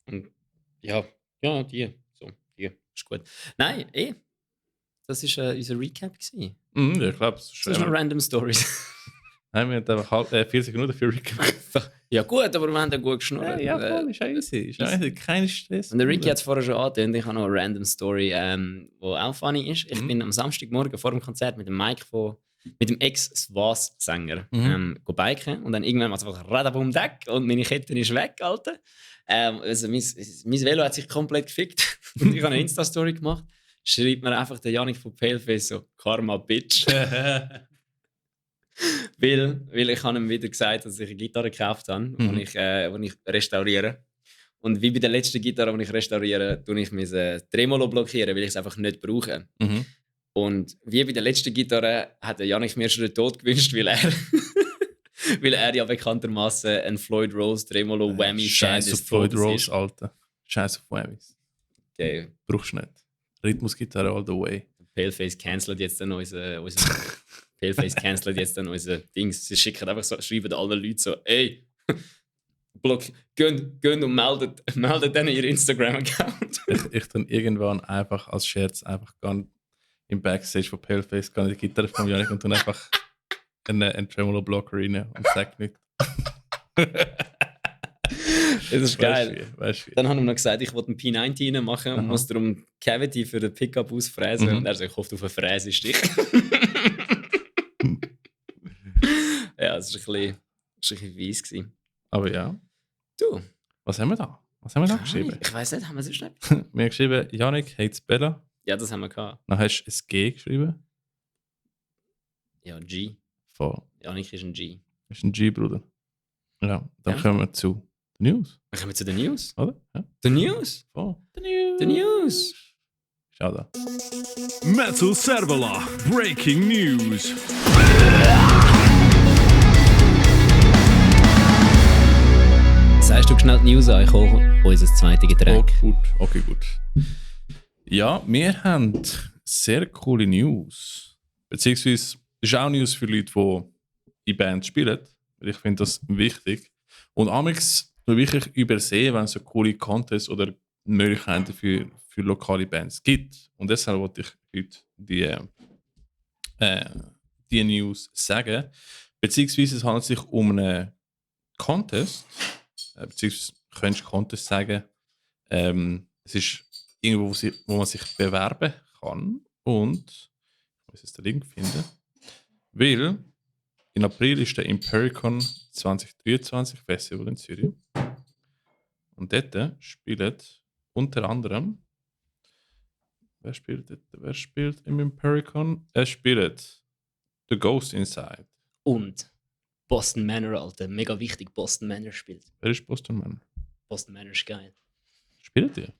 Und ja, die. So, die. Ist gut. Nein, das war unser Recap. Gewesen. Mhm, ja, ich glaube, es Das ist noch Random Stories. Nein, wir haben einfach 40 Minuten für Recap. Ja gut, aber wir haben da gut geschnurrt. Ja, voll, ist easy. Kein Stress. Und der Ricky hat es vorher schon angetönt. Ich habe noch eine Random Story, die auch funny ist. Ich bin am Samstagmorgen vor dem Konzert mit dem Mike mit dem Ex-Swas-Sänger biken und dann irgendwann mal einfach Radabum Deck und meine Kette ist weg, Alter. Also mein Velo hat sich komplett gefickt und ich habe eine Insta-Story gemacht. Schreibt mir einfach der Janik von Paleface so Karma Bitch. weil ich habe ihm wieder gesagt, dass ich eine Gitarre gekauft habe, die ich restauriere. Und wie bei der letzten Gitarre, die ich restauriere, tue ich mein Tremolo blockieren, weil ich es einfach nicht brauche. Mhm. Und wie bei der letzten Gitarre hat der Janik mir schon den Tod gewünscht, weil er ja bekanntermaßen ein Floyd Rose Tremolo Whammy Scheiß auf Floyd Rose, Alter. Scheiß auf Whammies. Okay. Brauchst du nicht. Rhythmusgitarre all the way. Paleface cancelt jetzt dann unser Paleface cancelt jetzt dann unser Dings. Sie schicken einfach so, schreiben allen Leuten so, ey, gehen und meldet denen ihren Instagram-Account. ich dann irgendwann einfach als Scherz einfach im Backstage von Paleface die Gitarre von Janik und dann einfach einen Tremolo-Blocker rein und sag nicht. Das ist geil. Weißt du wie? Dann haben wir noch gesagt, ich wollte einen P90 reinmachen und muss darum Cavity für den Pickup ausfräsen. Und er so, ich hoffe, auf einen Fräsestich. Ja, das war ein bisschen weiss gewesen. Aber ja. Du? Was haben wir da? Was haben wir da geschrieben? Ich weiss nicht, haben wir so schnell? Wir haben geschrieben, Janik hates Bella. Ja, das haben wir gehabt. Dann hast du ein G geschrieben. Ja, G. Voll. Janik ist ein G. Das ist ein G, Bruder. Ja, dann Ja. kommen wir zu den News, Dann kommen wir zu den News. oder? Ja, The News? voll. The News! Schau da. Metal Servola, breaking news. Sagst du schnell die News an, ich hole unser zweites Getränk. Okay, gut. Ja, wir haben sehr coole News. Beziehungsweise, das ist auch News für Leute, die in Bands spielen. Weil ich finde das wichtig. Und amigs wirklich übersehen, wenn es so coole Contests oder Möglichkeiten für lokale Bands gibt. Und deshalb wollte ich heute die News sagen. Beziehungsweise es handelt sich um einen Contest. Beziehungsweise könntest du Contest sagen. Es ist irgendwo, wo man sich bewerben kann. Und ich muss jetzt den Link finden. Weil in April ist der Impericon 2023 Festival in Zürich. Und dort spielt unter anderem. Wer spielt im Impericon? Er spielt The Ghost Inside. Und Boston Manor, Alter. Mega wichtig, Boston Manor spielt. Wer ist Boston Manor? Boston Manor ist geil. Spielt ihr?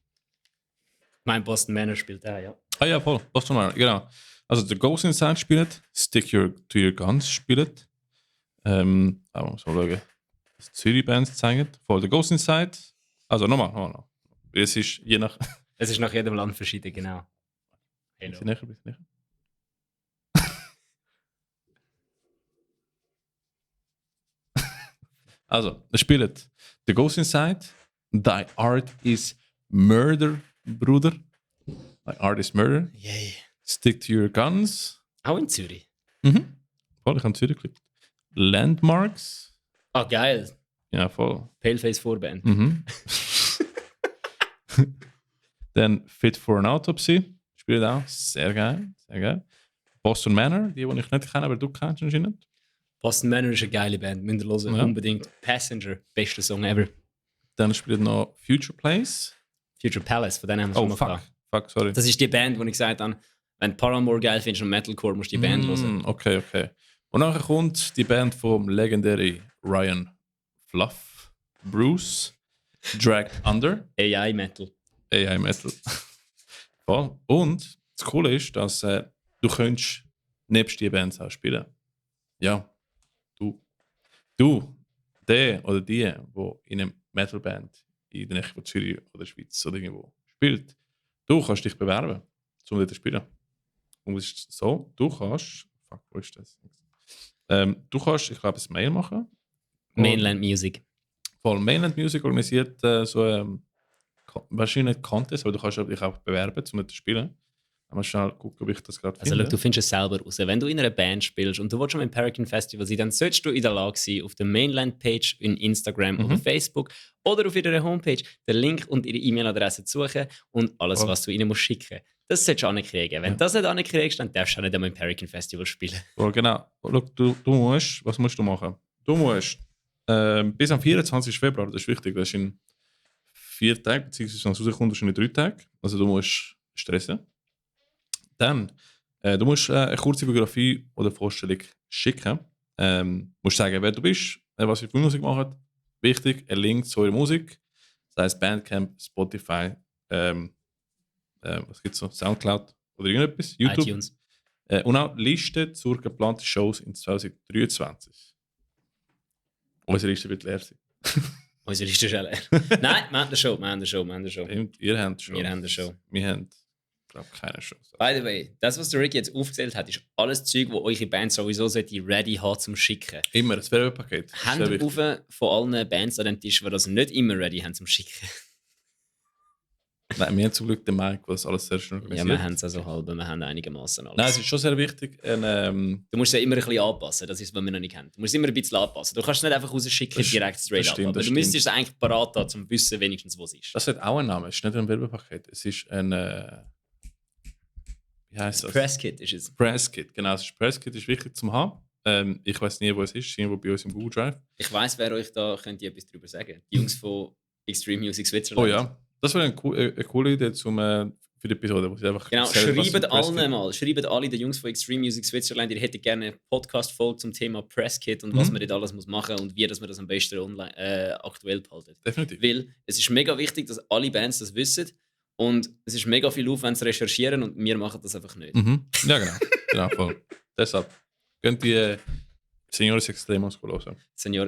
Mein Boston Manor spielt auch, ja. Ah ja, voll. Boston Manor, genau. Also The Ghost Inside spielt, Stick to Your Guns spielt. Aber man muss mal schauen, was Zürich-Bands zeigen. Voll The Ghost Inside. Also nochmal. Es ist je nach. Es ist nach jedem Land verschieden, genau. Hello. Bisschen näher. Also, er spielt The Ghost Inside, Thy Art is Murder, Bruder. Thy Art is Murder. Yay. Stick to Your Guns. Auch in Zürich. Voll, ich habe Zürich geklickt. Landmarks. Ah, geil. Ja, voll. Paleface Vorband. Dann Fit for an Autopsy. Spielt auch. Sehr geil. Boston Manor, die ich nicht kenne, aber du kennst anscheinend. Boston Manor ist eine geile Band. Müsst ihr hören. Ja. Unbedingt. Passenger. Bester Song ever. Dann spielt noch Future Place. Future Palace, von denen haben wir Oh, schon mal fuck. gehabt. Fuck, sorry. Das ist die Band, wo ich gesagt habe, wenn du Paramore geil findest und Metalcore, musst du die Band hören. Okay. Und nachher kommt die Band vom legendären Ryan Fluff, Bruce, Drag Under. AI Metal. AI Metal. Voll. Und das Coole ist, dass du könntest nebst die Bands auch spielen. Ja, du, der oder die in einer Metalband in der Nähe von Zürich oder Schweiz oder irgendwo spielt, du kannst dich bewerben, um dort zu spielen. Und es ist so, du kannst, fuck, wo ist das? Du kannst, ich glaube, ein Mail machen. Mainland Music. Voll, Mainland Music organisiert wahrscheinlich nicht Contest, aber du kannst dich auch bewerben, um dort zu spielen. Mal schnell gucken, ob ich das gerade finde. Also schau, du findest es selber raus. Wenn du in einer Band spielst und du willst schon im Paragon Festival sein, dann solltest du in der Lage sein, auf der Mainland-Page in Instagram oder Facebook oder auf ihrer Homepage den Link und ihre E-Mail-Adresse zu suchen und alles, was du ihnen musst schicken. Das solltest du ankriegen. Wenn du das nicht ankriegst, dann darfst du auch nicht einmal im Paragon Festival spielen. Oh, genau. Schau, du musst, was musst du machen? Du musst bis am 24. Februar, das ist wichtig, das ist in 4 Tagen, beziehungsweise wenn es rauskommt, ist in 3 Tagen. Also du musst stressen. Dann, du musst eine kurze Biografie oder Vorstellung schicken. Musst sagen, wer du bist, was ihr für Musik macht. Wichtig, ein Link zu eurer Musik. Das heisst Bandcamp, Spotify, was gibt's noch? Soundcloud oder irgendetwas, YouTube. iTunes. Und auch Liste zur geplanten Shows in 2023. Unsere Liste wird leer sein. Unsere Liste ist schon leer. Nein, wir haben eine Show. Stimmt, ihr habt Shows. Wir haben eine Show. Wir haben, glaube ich, keine Shows. By the way, das, was der Rick jetzt aufgezählt hat, ist alles Zeug, das eure Band sowieso ready haben zum Schicken. Immer, das Werbepaket. Hände auf von allen Bands an dem Tisch, die das nicht immer ready haben zum Schicken. Nein, wir haben zum Glück den Mike, der das alles sehr schön organisiert. Ja, wir haben es also halb, wir haben einigermaßen alles. Nein, es ist schon sehr wichtig. Du musst es ja immer ein bisschen anpassen, das ist, was wir noch nicht haben. Du musst es immer ein bisschen anpassen. Du kannst es nicht einfach rausschicken, direkt straight up. Aber du müsstest es eigentlich parat haben, um zu wissen, wenigstens, was es ist. Das hat auch einen Namen, es ist nicht ein Werbepaket. Es ist ein... wie heißt das? Presskit ist es. Presskit, genau. Presskit ist wichtig zum haben. Ich weiß nie, wo es ist. Irgendwo bei uns im Google Drive. Ich weiss, wer euch da könnte etwas darüber sagen. Die Jungs von Extreme Music Switzerland. Oh ja. Das wäre eine coole Idee für die Episode, wo sie einfach... Genau, schreibt allen mal. Schreibt alle den Jungs von Extreme Music Switzerland, ihr hättet gerne eine Podcast-Folge zum Thema Presskit und was man dort alles machen muss und wie dass man das am besten online, aktuell behalten. Definitiv. Weil es ist mega wichtig, dass alle Bands das wissen und es ist mega viel Aufwand zu recherchieren und wir machen das einfach nicht. Ja, genau. Genau, voll. Deshalb könnt ihr Senores Extremos hören.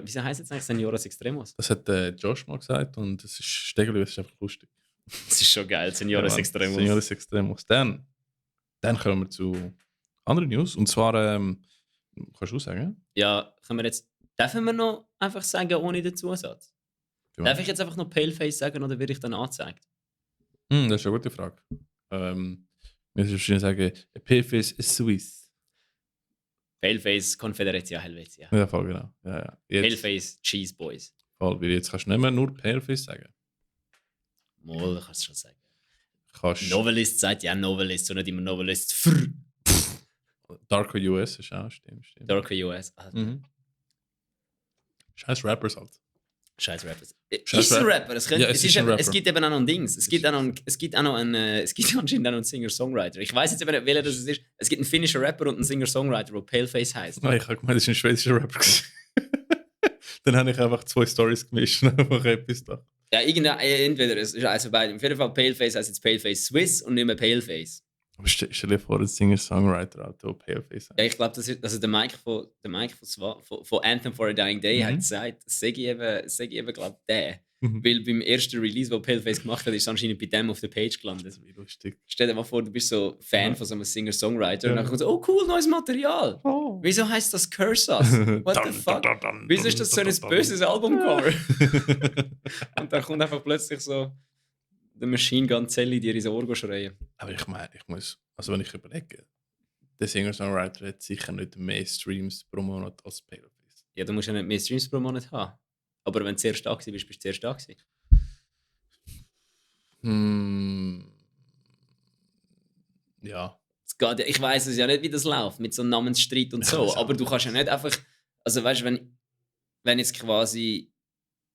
Wieso heisst es eigentlich Senores Extremos? Das hat Josh mal gesagt und das ist Stegeli, das ist einfach lustig. Das ist schon geil, Senores Extremos. Senores Extremos. Dann kommen wir zu anderen News. Und zwar, kannst du sagen? Ja, dürfen wir noch einfach sagen, ohne den Zusatz? Darf ich jetzt einfach noch Paleface sagen oder werde ich dann angezeigt? Das ist eine gute Frage. Wir müssen wahrscheinlich sagen, Paleface ist Swiss. Paleface Confederatia Helvetia. Ja, voll genau. Ja. Paleface Cheese Boys. Voll, weil jetzt kannst du nicht mehr nur Paleface sagen. Mal, kannst du schon sagen. Kannst Novelist sagt ja Novelist und nicht immer Novelist. Darko US ist auch, stimmt. Darko US. Scheiß Rappers halt. Scheiß Rappers. Ist ein Rapper. Es ist ein Rapper. Es gibt eben auch noch ein Dings. Es gibt anscheinend auch noch einen Singer-Songwriter. Ich weiß jetzt eben nicht, welcher das ist. Es gibt einen finnischen Rapper und einen Singer-Songwriter, der Paleface heisst. Nein, ich habe gemeint, das ist ein schwedischer Rapper. Dann habe ich einfach 2 Storys gemischt und einfach etwas da. Ja, entweder es ist also beide. Auf jeden Fall Paleface heißt jetzt Paleface Swiss und nicht mehr Paleface. Aber stell dir vor, ein Singer-Songwriter Auto Paleface. Ja, ich glaube, das ist, also der Mike von Anthem for a Dying Day hat gesagt, sag ich eben glaube der. Weil beim ersten Release, wo Paleface gemacht hat, ist es anscheinend bei dem auf der Page gelandet. Wie lustig. Stell dir mal vor, du bist so Fan von so einem Singer-Songwriter und dann kommt so, oh cool, neues Material. Oh. Wieso heißt das Curse Us? What the fuck? Wieso ist das so ein böses Albumcover? Und dann kommt einfach plötzlich so der Machine Gun Zelli dir ins Ohr schreien. Aber ich meine, wenn ich überlege, der Singer-Songwriter hat sicher nicht mehr Streams pro Monat als Paleface. Ja, du musst ja nicht mehr Streams pro Monat haben. Aber wenn du zuerst da bist, bist du zuerst da gewesen. Ja. Ich weiss es ja nicht, wie das läuft mit so einem Namensstreit und so. Aber du kannst ja nicht einfach. Also weißt du, wenn jetzt quasi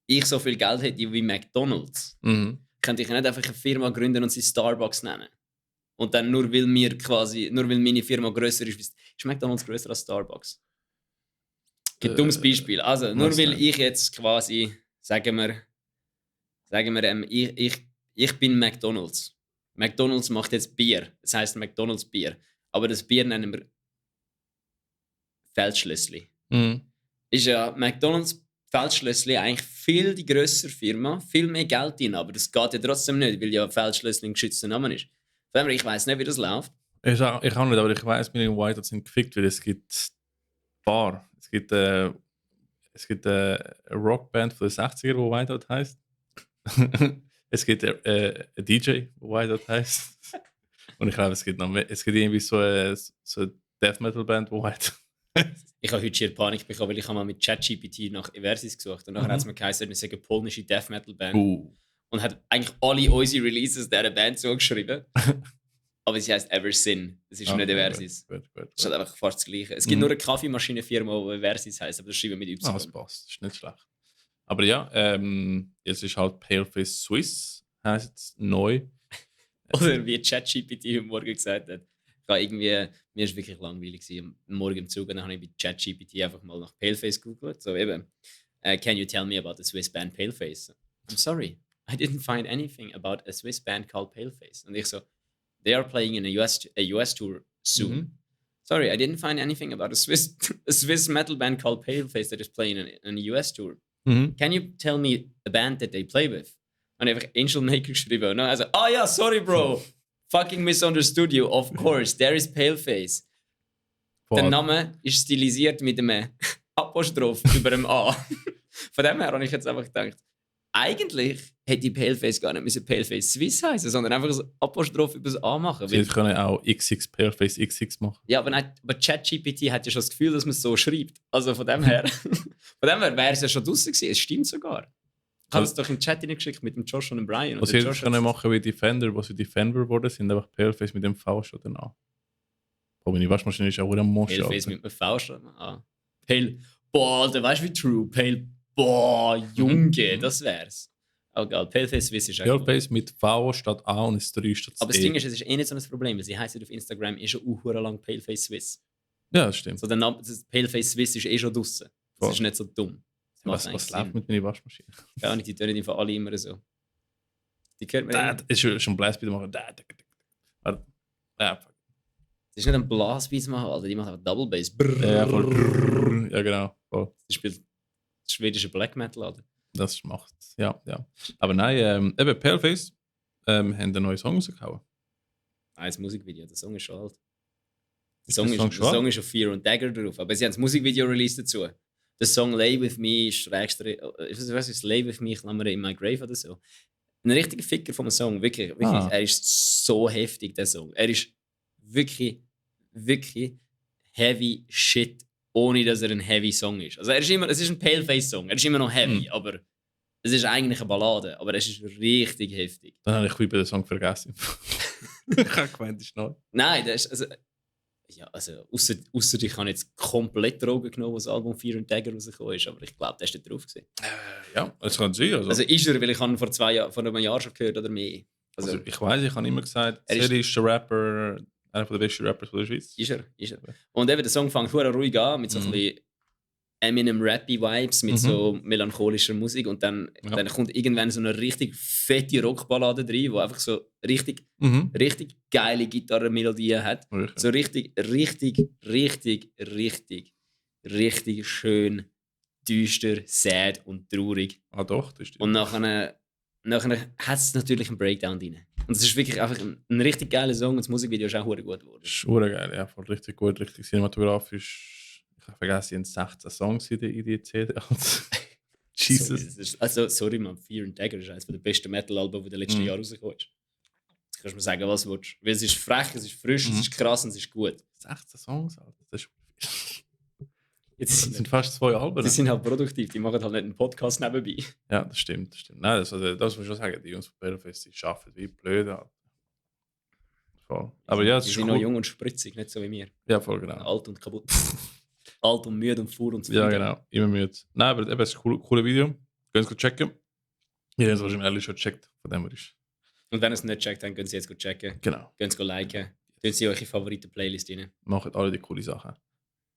ich so viel Geld hätte wie McDonalds, könnte ich ja nicht einfach eine Firma gründen und sie Starbucks nennen. Und dann nur weil meine Firma grösser ist, ist McDonald's grösser als Starbucks. Ein dummes Beispiel. Also, nur weil ich jetzt quasi, sagen wir ich bin McDonald's. McDonald's macht jetzt Bier. Das heisst McDonald's Bier. Aber das Bier nennen wir Feldschlössli. Ist ja McDonald's Feldschlössli eigentlich viel die grössere Firma, viel mehr Geld drin, aber das geht ja trotzdem nicht, weil ja Feldschlössli ein geschützter Name ist. Von dem her, ich weiss nicht, wie das läuft. Ich auch nicht, aber ich weiss, wir in White sind gefickt, weil es gibt Bar. Es gibt eine Rockband von den 60er, die Whiteout heisst. Es gibt einen DJ, der Whiteout heisst. Und ich glaube, es gibt irgendwie so eine Death Metal Band, die Whiteout heisst. Ich habe heute schier Panik bekommen, weil ich habe mal mit ChatGPT nach Eversis gesucht und nachher hat es mir geheißen, wir sagen polnische Death Metal Band. Und hat eigentlich alle unsere Releases dieser Band zugeschrieben. Aber sie heisst Eversin. Das ist nicht Eversis. Gut. Das ist halt einfach fast das Gleiche. Es gibt nur eine Kaffeemaschinenfirma, die Eversis heisst, aber das schreiben wir mit Y. Das passt, das ist nicht schlecht. Aber ja, jetzt ist halt Paleface Swiss, heisst es neu. Oder wie ChatGPT heute Morgen gesagt hat. Mir war wirklich langweilig am Morgen im Zug und dann habe ich bei ChatGPT einfach mal nach Paleface gegoogelt. So eben, can you tell me about the Swiss band Paleface? I'm sorry, I didn't find anything about a Swiss band called Paleface. Und ich so, they are playing in a US tour soon. Sorry, I didn't find anything about a Swiss metal band called Paleface that is playing in a US tour. Can you tell me a band that they play with? Und einfach Angel Maker geschrieben. Und dann also, ja, sorry, Bro. Fucking misunderstood you. Of course, there is Paleface. Der Name ist stilisiert mit einem Apostroph über einem A. Von dem her habe ich jetzt einfach gedacht, eigentlich hätte Paleface gar nicht Paleface Swiss heißen, sondern einfach ein Apostroph über das A machen. Sie können auch XX Paleface XX machen. Ja, aber ChatGPT hat ja schon das Gefühl, dass man es so schreibt. Also von dem her wäre es ja schon draussen gewesen. Es stimmt sogar. Ich habe es doch im Chat hineingeschickt mit dem Josh und dem Brian. Was sie können machen wie Defender, wo sie Defender geworden sind, einfach Paleface mit dem V schon danach. Aber meine Waschmaschine ist auch wieder am Mosch. Paleface mit dem V schon. Pale. Boah, Alter, weißt du wie true? Pale. Boah, Junge, das wär's. Oh geil, Paleface Swiss ist eigentlich. Paleface mit V statt A und es 3 statt C. Aber das Ding ist, es ist eh nicht so ein Problem, weil sie heisst auf Instagram schon lang Paleface Swiss. Ja, das stimmt. So, der Name, das Paleface Swiss ist schon draussen. Das ist nicht so dumm. Was läuft mit meiner Waschmaschine? Ja, nicht, die tönen einfach alle immer so. Die hört man immer. Es ist schon ein Blastbeat machen. Das ist nicht ein Blastbeat machen, Alter. Die machen einfach Double Bass. Ja, voll. Ja, genau. Voll. Das spielt schwedische Black Metal, Alter. Das macht, ja. Aber nein, eben Paleface haben einen neuen Song rausgehauen. Das Musikvideo, der Song ist schon alt. Der Song ist auf Fear and Dagger drauf, aber sie haben das Musikvideo released dazu. Der Song Lay With Me ist was ist Lay With Me, Klammer in My Grave oder so. Ein richtiger Ficker vom Song, wirklich. Er ist so heftig, der Song. Er ist wirklich heavy shit, ohne dass er ein heavy Song ist. Also es ist ein Paleface-Song, er ist immer noch heavy, aber es ist eigentlich eine Ballade, aber es ist richtig heftig. Dann habe ich bei den Song vergessen. Ich habe gemeint, das ist neu. Nein, das ist, ausser ich habe jetzt komplett Drogen genommen, als das Album Fear and Dagger rausgekommen ist, aber ich glaube, der ist da drauf gewesen. Ja, das kann sein. Also ist er, weil ich habe vor einem Jahr schon gehört oder mehr. Also ich weiss, ich habe immer gesagt, er ist der Rapper, einer der besten Rappers der Schweiz. Ist er. Und eben, der Song fängt verdammt ruhig an, mit so ein bisschen Eminem-Rappy-Vibes, mit so melancholischer Musik und dann kommt irgendwann so eine richtig fette Rockballade rein, die einfach so richtig geile Gitarrenmelodien hat. Okay. So richtig schön düster, sad und traurig. Ah doch, das stimmt. Und nachher hat es natürlich einen Breakdown drin. Und es ist wirklich einfach ein richtig geiler Song und das Musikvideo ist auch gut geworden. Das ist geil, ja, voll richtig gut, richtig cinematografisch. Ich habe vergessen, es waren 16 Songs in die CD. Jesus. Sorry, man, Fear and Dagger ist eines der besten Metal-Alben, die in den letzten Jahren rausgekommen ist. Jetzt kannst du mir sagen, was du willst. Weil es ist frech, es ist frisch, es ist krass und es ist gut. 16 Songs, Alter, das ist das sind fast 2 Alben. Die sind halt produktiv, die machen halt nicht einen Podcast nebenbei. Ja, das stimmt. Nein, das muss ich schon sagen, die Jungs von Paleface, die arbeiten wie blöd. Alter. Voll. Aber ja, die sind noch jung und spritzig, nicht so wie wir. Ja, voll genau. Alt und kaputt. Alt und müde und faul und so. Ja, genau. Immer müde. Nein, aber eben, es ist ein cooles Video. Gehen Sie checken. Ihr habt es wahrscheinlich ehrlich schon gecheckt. Von dem her ist Und wenn ihr es nicht checkt, dann könnt ihr jetzt gut checken. Genau. Könnt ihr liken. Tun Sie eure Favoriten-Playlist rein. Machen alle die coole Sachen.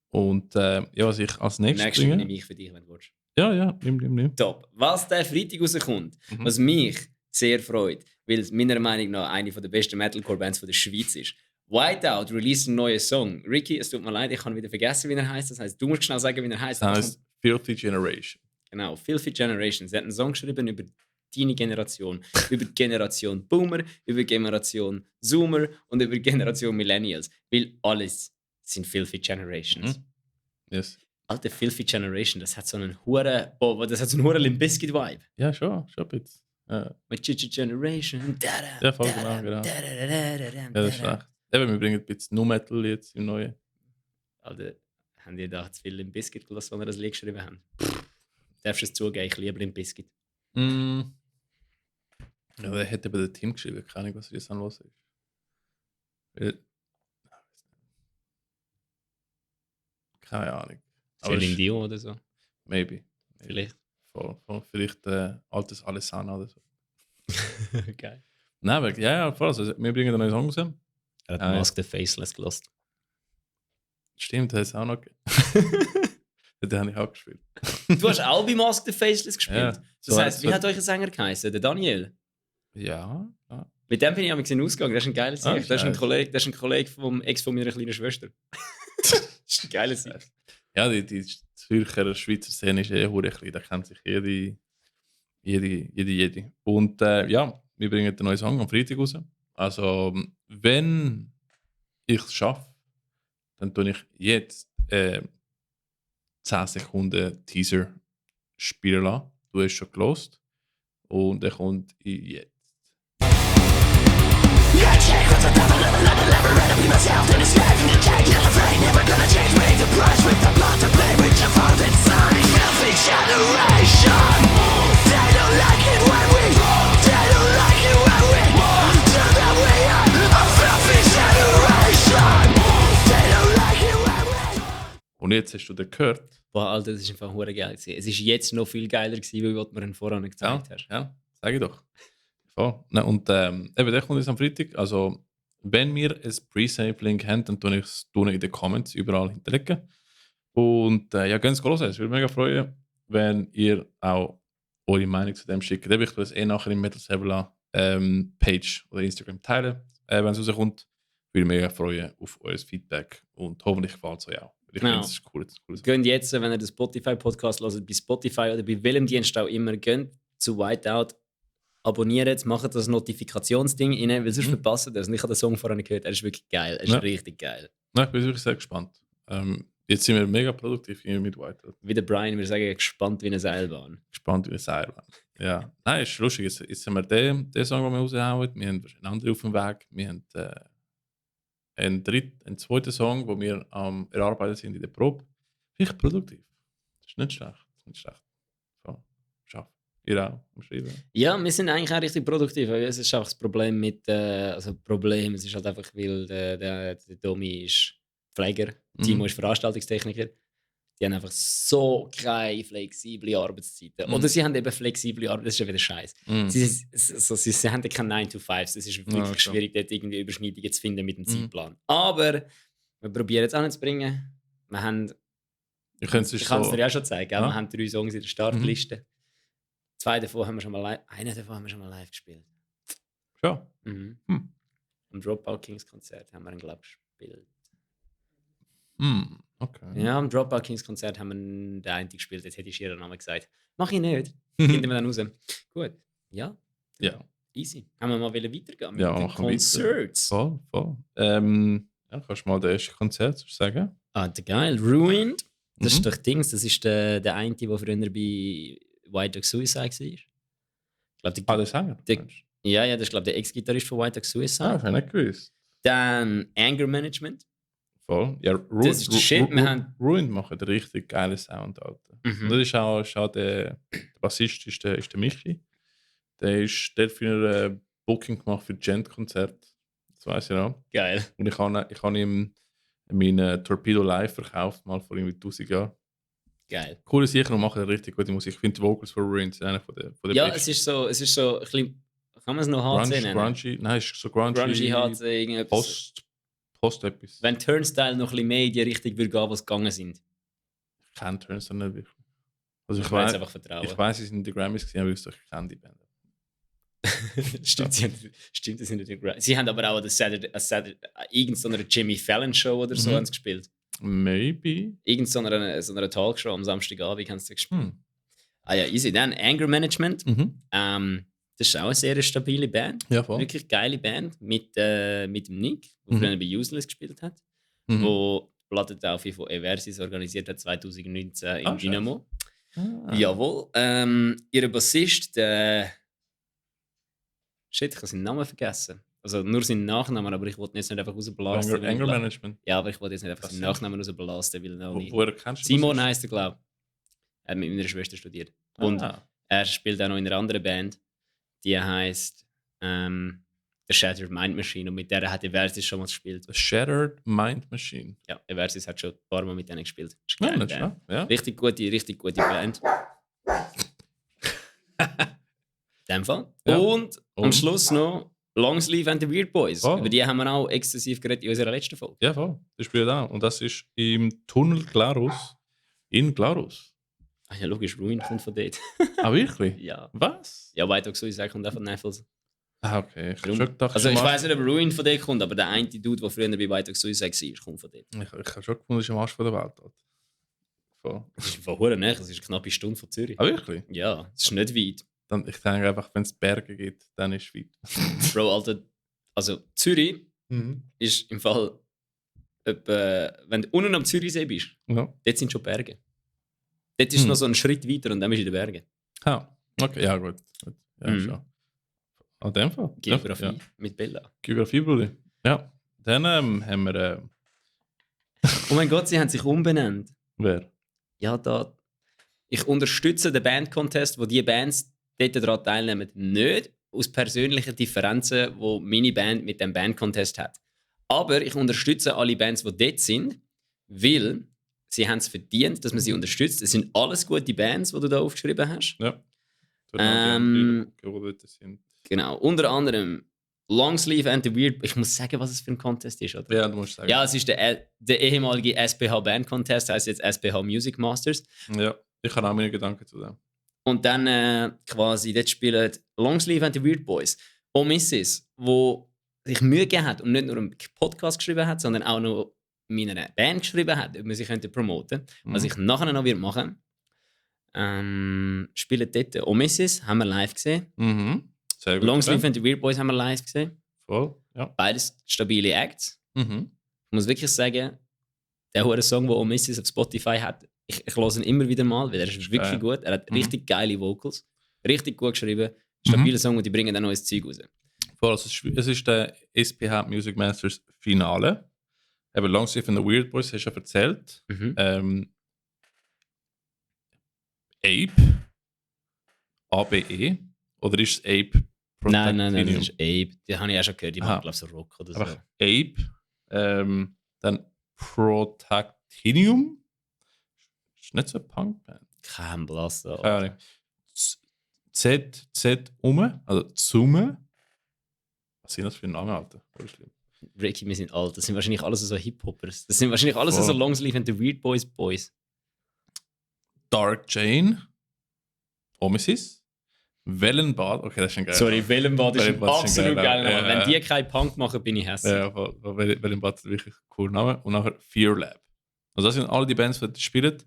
Und was ich als nächstes Nächstes bringe... nehme ich für dich, wenn du willst. Ja, nimm. Top. Was der Freitag rauskommt, was mich sehr freut, weil es meiner Meinung nach eine der besten Metalcore-Bands der Schweiz ist. Whiteout release einen neuen Song. Ricky, es tut mir leid, ich kann wieder vergessen, wie er heißt. Das heißt, du musst schnell sagen, wie er heißt. Das heißt Filthy Generation. Genau, Filthy Generation. Sie hat einen Song geschrieben über deine Generation, über die Generation Boomer, über die Generation Zoomer und über die Generation Millennials. Weil alles sind Filthy Generations. Yes. Alter, Filthy Generation, das hat so einen huren Limp Bizkit Vibe. Ja, schon ein bisschen. Mit Chichi Generation. Ja, voll genau. Ja, das ist schlecht. Eben, wir bringen ein bisschen Nu Metal jetzt im Neuen. Alter, haben die da zu viel Limp Bizkit gelassen, als wir das Lied geschrieben haben? Darfst du es zugeben, ich liebe Limp Bizkit. Ja, der hat eben das Team geschrieben, keine Ahnung, was jetzt an los ist. Keine Ahnung. Celine Dion oder so? Maybe. Vielleicht. Voll. Vielleicht altes Alessana oder so. Geil. Nein, aber ja, voll. Also, wir bringen einen neuen Song raus. Er hat Mask the Faceless gelost. Stimmt, das ist auch noch. Den habe ich auch gespielt. Du hast auch bei Mask the Faceless gespielt. Ja. Das heisst, wie hat euch ein Sänger geheißen? Der Daniel? Ja. Mit dem bin ich am Ausgegangen. Das ist ein geiler Sieg. Ah, das ist ein Kollege vom Ex von meiner kleinen Schwester. Das ist ein geiler Sieg. Ja, die Zürcher Schweizer Szene ist eh hure klein. Da kennt sich jede. Und ja, wir bringen den neuen Song am Freitag raus. Also, wenn ich es schaffe, dann tue ich jetzt 10 Sekunden Teaser spielen lassen. Du hast schon gelost. Und er kommt jetzt. Und jetzt hast du den gehört. Boah, Alter, das ist einfach hure geil gewesen. Es ist jetzt noch viel geiler gewesen, wie du mir ihn vorher nicht gezeigt hast. Ja, sag ich doch. Voll. Und eben, der kommt jetzt am Freitag. Also, wenn wir ein Pre-Save-Link haben, dann tue ich es in den Comments überall hinterlegen. Und ja, ganz groß. Es würde mich mega freuen, wenn ihr auch eure Meinung zu dem schickt. Ich tue es nachher im Metal Servola Page oder Instagram teilen, wenn es rauskommt. Ich würde mich mega freuen auf euer Feedback und hoffentlich gefällt es euch auch. Ich finde, es ist cool. Geht jetzt, wenn ihr den Spotify-Podcast hört, bei Spotify oder bei welchem Dienst auch immer, geht zu Whiteout, abonniert, macht das Notifikationsding rein, weil sonst verpasst ihr das. Und ich habe den Song vorhin gehört, er ist wirklich geil. Er ist richtig geil. Ja, ich bin wirklich sehr gespannt. Jetzt sind wir mega produktiv hier mit Whiteout. Wie der Brian würde sagen, gespannt wie eine Seilbahn. Gespannt wie eine Seilbahn. Ja. Nein, ist lustig. Jetzt haben wir den Song, den wir raushauen. Wir haben einen anderen auf dem Weg. Wir haben einen zweiten Song, den wir am Erarbeiten sind in der Probe. Richtig produktiv. Das ist nicht schlecht. So, schaffen. Ihr auch am Schreiben? Ja, wir sind eigentlich auch richtig produktiv. Es ist einfach das Problem mit. Es ist halt einfach, weil der Domi ist Pfleger, Timo ist Veranstaltungstechniker. Die haben einfach so keine flexible Arbeitszeiten. Oder sie haben eben flexible Arbeit, das ist ja wieder Scheiß. Sie haben keine 9-to-5s. Es ist wirklich schwierig, dort irgendwie Überschneidungen zu finden mit dem Zeitplan. Aber wir probieren es anzubringen. Wir haben. Ich kann es dir ja schon zeigen. Ja? Wir haben 3 Songs in der Startliste. 2 davon haben wir schon mal live. Einen davon haben wir schon mal live gespielt. Ja. Am Dropout Kings Konzert haben wir ihn, glaube ich, gespielt. Okay. Ja, am Dropout Kings Konzert haben wir den einen gespielt. Jetzt hätte ich ihren Namen gesagt. Mach ich nicht. Finden wir dann raus. Gut. Ja. Easy. Haben wir mal weitergehen mit den Concerts. Voll. Kannst du mal das erste Konzert sagen? Geil. Ruined. Das ist doch Dings. Das ist der eine, der früher bei White Dog Suicide war. Der Sänger? Ja, das ist, glaube ich, der Ex-Gitarrist von White Dog Suicide. Das habe ich nicht gewusst. Dann Anger Management. Voll. Ja, das ist Shit. Ruined macht einen richtig geilen Sound. Alter. Und das ist auch der Bassist ist der Michi. Der hat ein Booking gemacht für Gent-Konzert. Das weiss ich auch. Geil. Und ich habe ihm meinen Torpedo Live verkauft, mal vor irgendwie 1000 Jahren. Geil. Coole Sachen und machen richtig gute Musik. Ich finde die Vocals von Ruined sind einer von der ja, besten. es ist so ein bisschen kann man es noch HC nennen? Grungy, nein, ist so grungy HC, irgendetwas. Post etwas. Wenn Turnstile noch ein bisschen mehr in die Richtung würde gehen, was gegangen sind. Ich kenne Turnstile nicht wirklich. Also ich will jetzt weiß, einfach vertrauen. ich weiß, sie sind in den Grammys gesehen, aber ich kenne die Band. Stimmt, das sind die Grammys. Sie haben aber auch irgendeiner Jimmy Fallon Show oder so haben sie gespielt. Maybe. Irgendeiner so einer Talkshow am Samstagabend haben sie gespielt. Ah ja, easy. Dann Anger Management. Das ist auch eine sehr stabile Band. Ja, voll. Wirklich geile Band mit dem Nick, der früher bei Useless gespielt hat. Wo die Plattentaufe von Eversis organisiert hat 2019 in Dynamo. Jawohl. Ihr Bassist, der. Shit, ich habe seinen Namen vergessen. Also nur seinen Nachnamen, aber ich wollte jetzt nicht einfach rausblasen. Anger Management. Ja, aber ich wollte jetzt nicht einfach seinen Nachnamen rausblasen, weil er nicht. Woher kennst du Simon heisst er, glaube ich. Er hat mit meiner Schwester studiert. Und Ah. er spielt auch noch in einer anderen Band, die heisst The Shattered Mind Machine. Und mit der hat Eversis schon mal gespielt. The Shattered Mind Machine. Ja, Eversis hat schon ein paar Mal mit denen gespielt. Ist Ja, eine nicht geile schlecht. Ja. Richtig gute Band. In dem Fall. Ja. Und am Schluss noch Longsleeve and the Weird Boys. Oh. Über die haben wir auch exzessiv geredet in unserer letzten Folge. Ja, voll. Das spielt auch. Und das ist im Tunnel Glarus in Glarus. Ach ja, logisch, Ruin kommt von dort. Ah, wirklich? Ja. Was? Ja, weiter so ich kommt auch von Neffels. Ah, okay. Ich Darum- habe schon gedacht, Also ich weiß nicht, ob Ruin von dort kommt, aber der eine Dude, der früher bei Weiter Suicide war, kommt von dort. Ich habe schon gefunden, das ist am Arsch von der Welt. Alter. Voll. Das ist von Huren näher, das ist eine knappe Stunde von Zürich. Ah, wirklich? Ja, das ist nicht weit. Dann, ich denke einfach, wenn es Berge gibt, dann ist es weit. Bro, Alter, also Zürich ist im Fall, wenn du unten am Zürichsee bist, Ja. dort sind schon Berge. Dort ist noch so ein Schritt weiter und dann bist du in den Bergen. Ah, okay, ja, gut. Ja, schon. An dem Fall. Geografie Ja. mit Bella. Geografie, Bruder. Ja. Dann haben wir. Oh mein Gott, sie haben sich umbenannt. Wer? Ja, da. Ich unterstütze den Band-Contest, wo die Bands dort daran teilnehmen. Nicht aus persönlichen Differenzen, die meine Band mit dem Band-Contest hat. Aber ich unterstütze alle Bands, die dort sind, weil sie haben es verdient, dass man sie unterstützt. Es sind alles gute Bands, die du da aufgeschrieben hast. Ja. Ähm, Wo dort sind. Genau. Unter anderem Longsleeve and the Weird. Ich muss sagen, was es für ein Contest ist, oder? Ja, du musst sagen. Ja, es ist der ehemalige SPH Band Contest, heißt jetzt SPH Music Masters. Ja, ich habe auch meine Gedanken zu dem. Und dann quasi, dort spielen Longsleeve and the Weird Boys. Omissis, wo sich Mühe gegeben hat und nicht nur einen Podcast geschrieben hat, sondern auch noch meiner Band geschrieben hat, ob man sie könnte promoten. Was ich nachher noch machen spielen dort Omissis, haben wir live gesehen. Sehr gut. Longsleeve and the Weird Boys haben wir live gesehen. Voll, ja. Beides stabile Acts. Ich muss wirklich sagen, der hohe Song, den Omissis auf Spotify hat, ich höre ihn immer wieder mal, weil er ist wirklich geil. gut. Er hat richtig geile Vocals, richtig gut geschrieben, stabile Song und die bringen dann neues Zeug raus. Voll, also es ist der SPH Music Masters Finale. Eben Longsleeve and the Weird Boys, hast du ja erzählt. Ape? ABE? Oder ist es Ape Nein, das Protactinium? ist Ape. Die habe ich auch schon gehört, die Aha. machen, glaube ich, so Rock oder so. Einfach Ape. Dann Protactinium? Ist nicht so eine Punkband. Kein Blass. Keine Ahnung. Z also Zume. Was sind das für Namen, Alter? Voll schlimm. Ricky, wir sind alt. Das sind wahrscheinlich alles so Hip-Hoppers. Das sind wahrscheinlich alles Voll. so Longsleeve and the Weird Boys Boys. Dark Jane. Omesis. Wellenbad. Okay, das ist ein geil. Sorry, Wellenbad ist ein Wellenbad ist ein absolut geiler geiler Name. Name. Wenn die keinen Punk machen, bin ich hässlich. Ja, Wellenbad ist wirklich ein cooler Name. Und nachher Fear Lab. Also das sind alle die Bands, die spielen.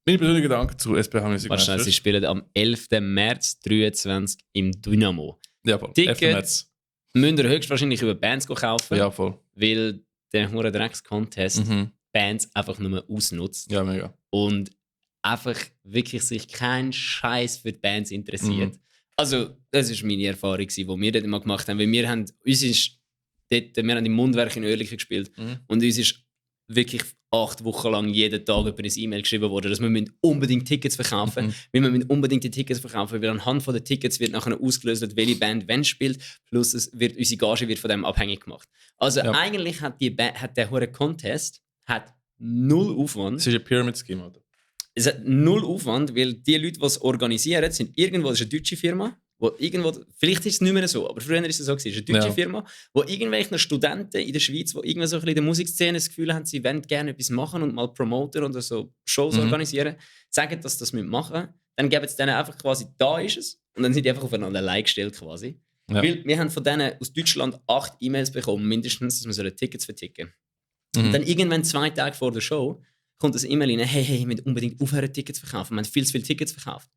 Meine persönlichen Gedanken zu SPH Music Warte schnell, sie Masters. spielen am 11. März 2023 im Dynamo. Ja, voll. Tickets müsst ihr höchstwahrscheinlich über Bands kaufen, Ja, voll. weil der hure Drecks-Contest Mhm. Bands einfach nur ausnutzt Ja, mega. und einfach wirklich sich kein Scheiß für die Bands interessiert. Mhm. Also, das war meine Erfahrung, die wir dort mal gemacht haben. Weil wir haben im Mundwerk in Oerlikon gespielt und uns ist wirklich 8 Wochen lang jeden Tag über ein E-Mail geschrieben worden, dass wir unbedingt Tickets verkaufen müssen. Wir müssen unbedingt die Tickets verkaufen, weil anhand der Tickets wird nachher ausgelöst, welche Band wann spielt, plus unsere Gage wird von dem abhängig gemacht. Also Ja. eigentlich hat der hure Contest null Aufwand. Es ist ein Pyramid-Scheme, oder? Es hat null Aufwand, weil die Leute, die es organisieren, sind irgendwo, das ist eine deutsche Firma, wo irgendwo, vielleicht ist es nicht mehr so, aber früher ist es so gewesen, es ist eine deutsche Firma, wo irgendwelche Studenten in der Schweiz, die irgendwie so ein bisschen in der Musikszene das Gefühl haben, sie wollen gerne etwas machen und mal promoten oder so Shows organisieren, sagen, dass sie das machen müssen, dann geben sie denen einfach quasi, da ist es, und dann sind die einfach aufeinander allein gestellt quasi. Ja. Weil wir haben von denen aus Deutschland 8 E-Mails bekommen, mindestens, dass wir Tickets verticken. Und dann irgendwann 2 Tage vor der Show kommt das E-Mail rein, hey, wir müssen unbedingt aufhören, Tickets zu verkaufen. Wir haben viel zu viele Tickets verkauft.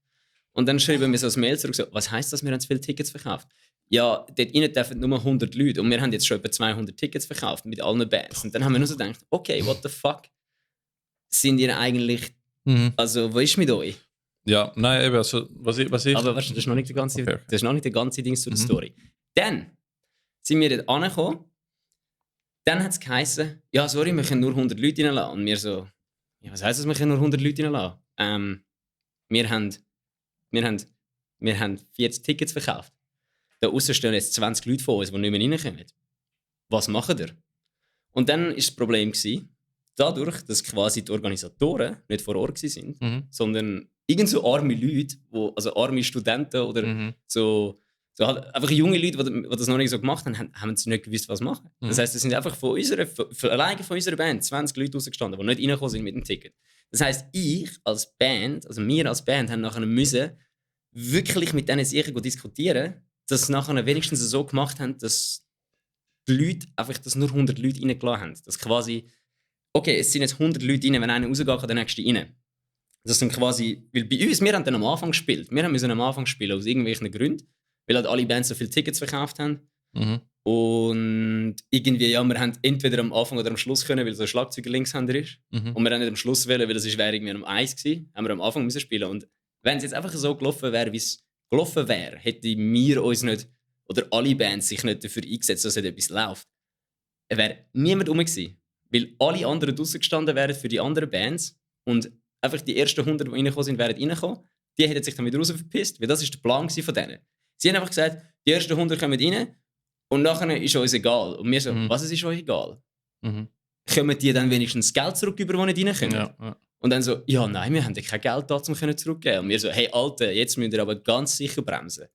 Und dann schreiben wir so ein Mail zurück, so, was heisst das, wir haben zu viele Tickets verkauft? Ja, dort rein dürfen nur 100 Leute und wir haben jetzt schon etwa 200 Tickets verkauft mit allen Bands. Und dann haben wir nur so gedacht, okay, what the fuck? Sind ihr eigentlich, also, wo ist mit euch? Ja, nein, eben, also, was ich... Aber weißt du, das ist noch nicht der ganze Ding zu der Story. Dann sind wir dort angekommen, dann hat es geheißen, ja, sorry, wir können nur 100 Leute reinlassen. Und wir so, ja, was heisst das, wir können nur 100 Leute reinlassen? Wir haben 40 Tickets verkauft. Da aussen stehen jetzt 20 Leute von uns, die nicht mehr reinkommen. Was machen wir? Und dann war das Problem, dadurch, dass quasi die Organisatoren nicht vor Ort waren, sondern irgend so arme Leute, also arme Studenten oder so halt einfach junge Leute, die das noch nicht so gemacht haben, haben sie nicht gewusst, was machen. Das heisst, es sind einfach alleine von unserer Band 20 Leute rausgestanden, die nicht reingekommen sind mit dem Ticket. Das heisst, wir als Band haben nachher müssen wirklich mit diesen Sachen diskutieren, dass sie nachher wenigstens so gemacht haben, dass die Leute einfach, dass nur 100 Leute reingelassen haben. Dass quasi, okay, es sind jetzt 100 Leute rein, wenn einer rausgeht, kann der nächste rein. Das sind quasi, weil bei uns, wir haben dann am Anfang gespielt. Wir müssen am Anfang spielen, aus irgendwelchen Gründen, weil halt alle Bands so viele Tickets verkauft haben. Und irgendwie, ja, wir haben entweder am Anfang oder am Schluss können, weil so ein Schlagzeuger Linkshänder ist. Und wir haben nicht am Schluss wählen, weil das wäre irgendwie am Eis gewesen, haben wir am Anfang müssen spielen. Und wenn es jetzt einfach so gelaufen wäre, wie es gelaufen wäre, hätten wir uns nicht, oder alle Bands sich nicht dafür eingesetzt, dass etwas läuft. Es wäre niemand rum gewesen. Weil alle anderen draussen gestanden wären für die anderen Bands und einfach die ersten 100, die reingekommen sind, wären reingekommen. Die hätten sich dann wieder raus verpisst, weil das war der Plan von denen. Sie haben einfach gesagt, die ersten 100 kommen rein und nachher ist uns egal. Und wir so, was ist euch egal? Kommen die dann wenigstens Geld zurück, über die nicht reinkommen? Ja. Und dann so, ja nein, wir haben kein Geld da, um zurückzugeben. Und wir so, hey Alter, jetzt müsst ihr aber ganz sicher bremsen.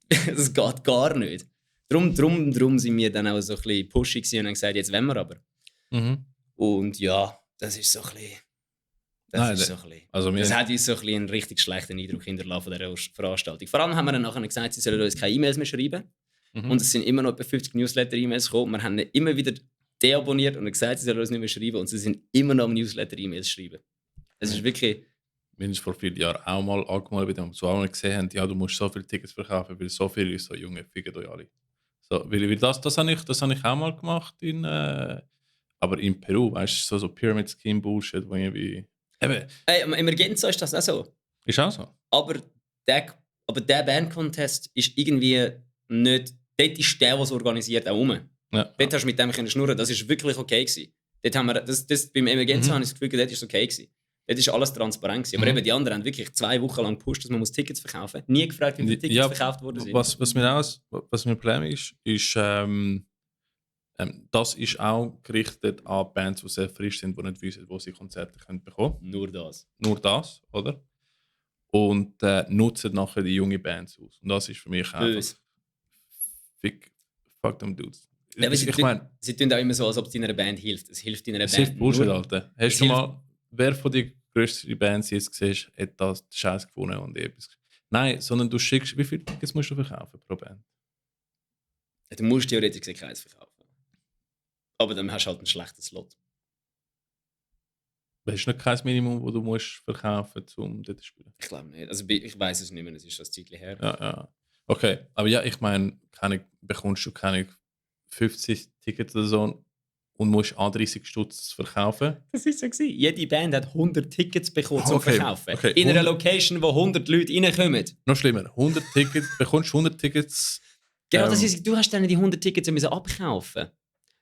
Das geht gar nicht. Drum sind wir dann auch so ein bisschen pushy gewesen und haben gesagt, jetzt wollen wir aber. Und ja, das ist so ein bisschen... Das hat uns so ein bisschen einen richtig schlechten Eindruck hinterlassen von dieser Veranstaltung. Vor allem haben wir dann nachher gesagt, sie sollen uns keine E-Mails mehr schreiben. Und es sind immer noch etwa 50 Newsletter-E-Mails gekommen. Wir haben immer wieder deabonniert und gesagt, sie sollen uns nicht mehr schreiben. Und sie sind immer noch Newsletter-E-Mails schreiben. Es ist wirklich... Wir haben es vor 4 Jahren auch mal angemeldet, weil wir so auch mal gesehen haben, ja, du musst so viele Tickets verkaufen, weil so viele so junge ficken euch alle. So, weil das habe ich auch mal gemacht, aber in Peru, weißt du, so Pyramid Scheme Bullshit, wo irgendwie... Im Emergenza ist das auch so. Ist auch so. Aber der Band-Contest ist irgendwie nicht... Dort ist der, der es organisiert, auch rum. Ja. Dort hast du mit dem schnurren. Das war wirklich okay gewesen. Dort haben wir, beim Emergenza habe ich das Gefühl, dort war es okay gewesen. Dort war alles transparent gewesen. Aber eben die anderen haben wirklich 2 Wochen lang gepusht, dass man Tickets verkaufen muss. Nie gefragt, wie viele Tickets verkauft worden sind. Was mir Problem ist, das ist auch gerichtet an Bands, die sehr frisch sind, die nicht wissen, wo sie Konzerte bekommen können. Nur das, oder? Und nutzen nachher die jungen Bands aus. Und das ist für mich einfach... Fuck them dudes. Ja, sie tun auch immer so, als ob es deiner Band hilft. Es hilft deiner Band. Es hilft Bullshit, Alter. Hast du mal... Wer von den grössten Bands jetzt siehst, hat das Scheiß gefunden und etwas. Nein, sondern du schickst, wie viele Tickets musst du verkaufen pro Band? Du musst theoretisch keins verkaufen. Aber dann hast du halt einen schlechten Slot. Hast du noch kein Minimum, das du musst verkaufen musst, um dort zu spielen? Ich glaube nicht. Also ich weiß es nicht mehr, es ist schon ein Zeitchen her. Ja. Okay, aber ja, ich meine, bekommst du keine 50 Tickets oder so und musst an 30 Stutz verkaufen. Das war so gewesen. Jede Band hat 100 Tickets bekommen zum Verkaufen. Okay. In einer Location, wo 100 Leute reinkommen. Noch schlimmer, 100 Tickets, bekommst du 100 Tickets... Genau, das ist, du hast dann die 100 Tickets müssen abkaufen.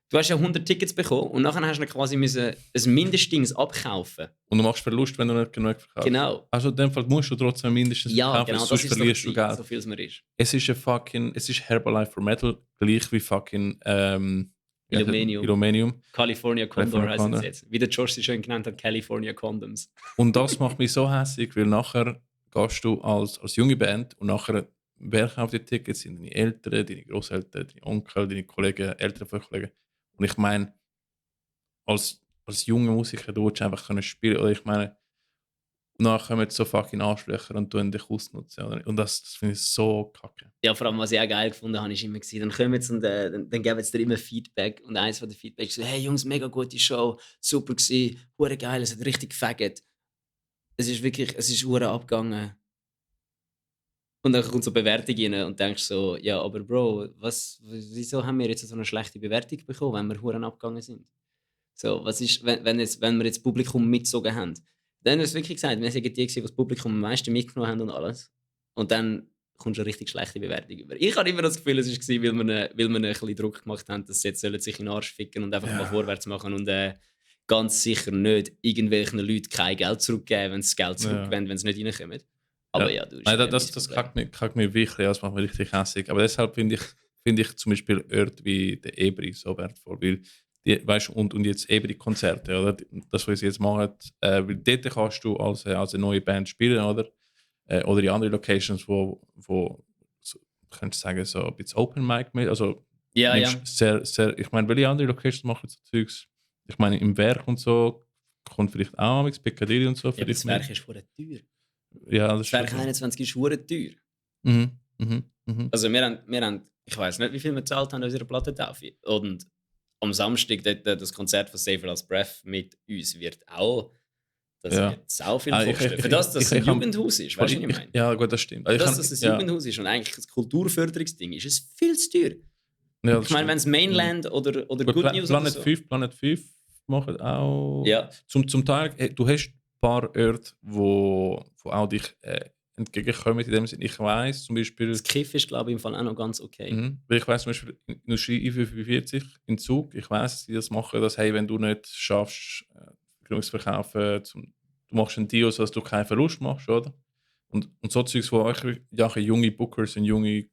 Du hast ja 100 Tickets bekommen und nachher hast du quasi ein Mindestding abkaufen. Und du machst Verlust, wenn du nicht genug verkaufst. Genau. Also in dem Fall musst du trotzdem mindestens verkaufen, genau, sonst verlierst du Geld. So viel es mir ist. Es ist Herbalife for Metal, gleich wie fucking... Illuminium. California Condor heisst es jetzt. Wie der Josh sie schon genannt hat, California Condoms. Und das macht mich so hässlich, weil nachher gehst du als junge Band und nachher wer kauft die Tickets? Sind deine Eltern, deine Großeltern, deine Onkel, deine Kollegen, Eltern von Kollegen? Und ich meine, als junger Musiker, du willst einfach können spielen. Oder ich meine, nachher kommen so fucking Arschlöcher und tun dich ausnutzen. Oder? Und das finde ich so kacke. Ja, vor allem, was ich auch geil gefunden habe, ist immer gewesen, dann kommen jetzt und dann geben sie dir immer Feedback. Und eins von den Feedbacks ist so, hey Jungs, mega gute Show, super gewesen, hure geil, es hat richtig gefaggot. Es ist hure abgegangen. Und dann kommt so eine Bewertung rein und denkst so, ja, aber Bro, wieso haben wir jetzt so eine schlechte Bewertung bekommen, wenn wir Huren abgegangen sind? So, was ist, wenn wir jetzt das Publikum mitgezogen haben? Dann hast du wirklich gesagt, wir sind die, die das Publikum am meisten mitgenommen haben und alles. Und dann kommt schon eine richtig schlechte Bewertung über. Ich habe immer das Gefühl, es war, weil wir ein bisschen Druck gemacht haben, dass sie jetzt sich in den Arsch ficken und einfach mal vorwärts machen und ganz sicher nicht irgendwelchen Leuten kein Geld zurückgeben, wenn sie das Geld zurückgeben, wenn sie nicht reinkommen. Aber ja, du nein, das kackt mir wirklich, das macht mich richtig hässlich. Aber deshalb finde ich zum Beispiel Orte wie der Ebri so wertvoll, weil weißt, und jetzt Ebri-Konzerte, oder? Das, was sie jetzt machen, weil dort kannst du als eine neue Band spielen, oder? Oder in andere Locations, wo so, könntest du sagen, so ein bisschen Open Mic mit, also ja. Sehr, sehr, ich meine, welche andere Locations machen so Zeugs? Ich meine, im Werk und so kommt vielleicht auch mit Piccadilly und so. Ja, das Werk ist vor der Tür. Ja, das Werk 21 ist vor der Tür. Also wir haben, ich weiß nicht, wie viel wir gezahlt haben an unserer Plattentaufe. Und am Samstag das Konzert von Safer als Breath mit uns wird auch, das wird sau viel kosten. Für das ein Jugendhaus ist, weißt du, was ich meine? Ja, gut, das stimmt. Für das ein Jugendhaus ist und eigentlich das Kulturförderungsding ist es viel zu teuer. Ja, ich meine, wenn es Mainland oder Good News Planet oder so. Planet 5 machen auch. Ja. Zum Teil, du hast ein paar Orte, wo auch dich entgegenkommen in dem Sinne. Ich weiss zum Beispiel. Das Kiff ist, glaube ich, im Fall auch noch ganz okay. Weil ich weiss zum Beispiel, Industrie I45 in Zug, ich weiss, dass sie das machen, dass, hey, wenn du nicht schaffst, genug zu verkaufen, du machst einen Deal, sodass du keinen Verlust machst, oder? Und so Zeugs, wo euch junge Bookers und junge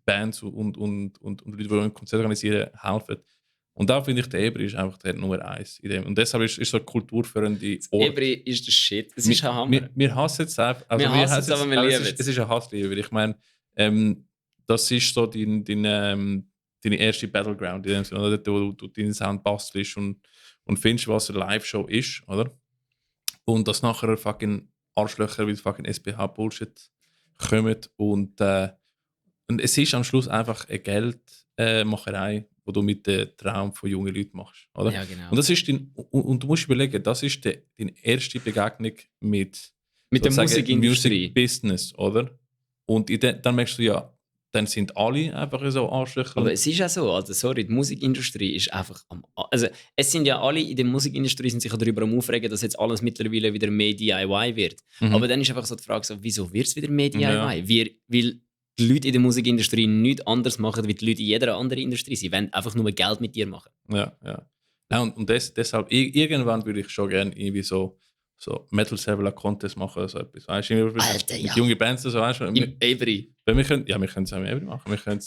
Bands und Leute, die ein Konzert organisieren, helfen. Und da finde ich, der Ebri ist einfach der Nummer 1 in dem. Und deshalb ist so eine kulturführende Ort. Ebri ist der Shit. Es ist ein Hammer. Wir hassen es einfach. Also wir hassen es, aber wir lieben es. Es ist eine Hassliebe. Ich meine, das ist so deine erste Battleground, in dem Sinne, oder? Wo du deinen Sound bastelst und findest, was eine Live-Show ist, oder? Und dass nachher fucking Arschlöcher wie fucking SPH-Bullshit kommen und es ist am Schluss einfach eine Geldmacherei, die du mit dem Traum von jungen Leuten machst, oder? Ja, genau. Und das ist und du musst überlegen, das ist deine erste Begegnung mit der Musikindustrie. Music Business, oder? Und dann merkst du ja, dann sind alle einfach so Arschlöcher. Aber es ist ja so, also sorry, die Musikindustrie ist einfach also es sind ja alle in der Musikindustrie sind sich darüber am Aufregen, dass jetzt alles mittlerweile wieder mehr DIY wird. Aber dann ist einfach so die Frage, so, wieso wird es wieder mehr DIY? Ja. Weil die Leute in der Musikindustrie nichts anderes machen, wie die Leute in jeder anderen Industrie. Sie wollen einfach nur Geld mit dir machen. Ja. Und deshalb, irgendwann würde ich schon gerne irgendwie so Metal Server Contest machen oder so etwas. Weißt du, mit jungen Bands so, weißt du? Im Ebri. Wir können es auch im Ebri machen. Wir können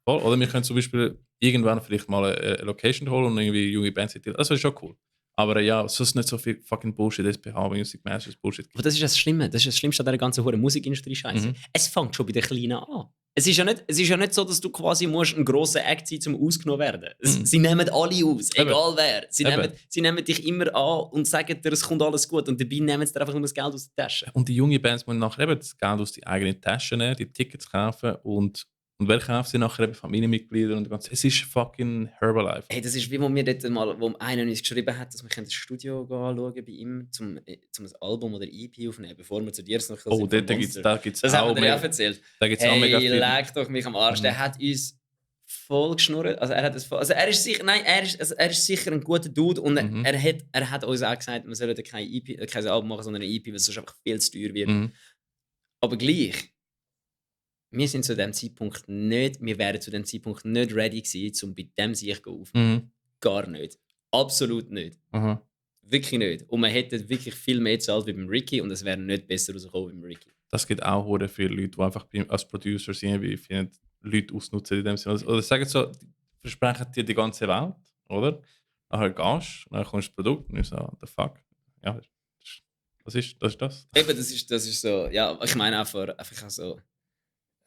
oder wir können zum Beispiel irgendwann vielleicht mal eine Location holen und irgendwie junge Bands. Das wäre schon cool. Aber ja, sonst nicht so viel fucking Bullshit, SPH, Music Masters, Bullshit. Aber das ist das Schlimme. Das ist das Schlimmste an dieser ganzen Musikindustrie-Scheiße. Es fängt schon bei den Kleinen an. Es ist ja nicht so, dass du quasi musst ein grosser Act sein, um ausgenommen zu werden. Sie nehmen alle aus, egal wer. Sie nehmen dich immer an und sagen dir, es kommt alles gut. Und dabei nehmen sie dir einfach nur das Geld aus der Tasche. Und die jungen Bands müssen nachher eben das Geld aus den eigenen Taschen nehmen, die Tickets kaufen und wer kauft sie nachher eben Familienmitglieder und ganz. Es ist fucking Herbalife. Hey, das ist wie wo wir dort mal, wo einer uns geschrieben hat, dass wir das Studio anschauen bei ihm, zum ein Album oder EP aufnehmen, bevor wir zu dir noch Oh, da gibt's das auch haben wir dir auch erzählt. Da gibt's auch mega viel. Leg doch mich am Arsch. Der hat uns voll geschnurrt. Also er ist sicher ein guter Dude und er hat uns auch gesagt, wir sollen kein Album machen, sondern ein EP, weil es sonst einfach viel zu teuer wird. Aber gleich. Wir sind zu dem Zeitpunkt wir wären zu dem Zeitpunkt nicht ready gewesen, um bei dem Sieg aufzunehmen. Gar nicht. Absolut nicht. Wirklich nicht. Und man hätte wirklich viel mehr gezahlt wie beim Ricky und es wäre nicht besser rausgekommen wie beim Ricky. Das gibt auch viele Leute, die einfach als Producer sind, wie Leute ausnutzen in dem Sinne. Oder sagen so, die versprechen dir die ganze Welt, oder? Nachher gehst du, dann kommst du das Produkt und ich so, the fuck? Ja, das ist das. Eben, das ist so, ja, ich meine einfach so.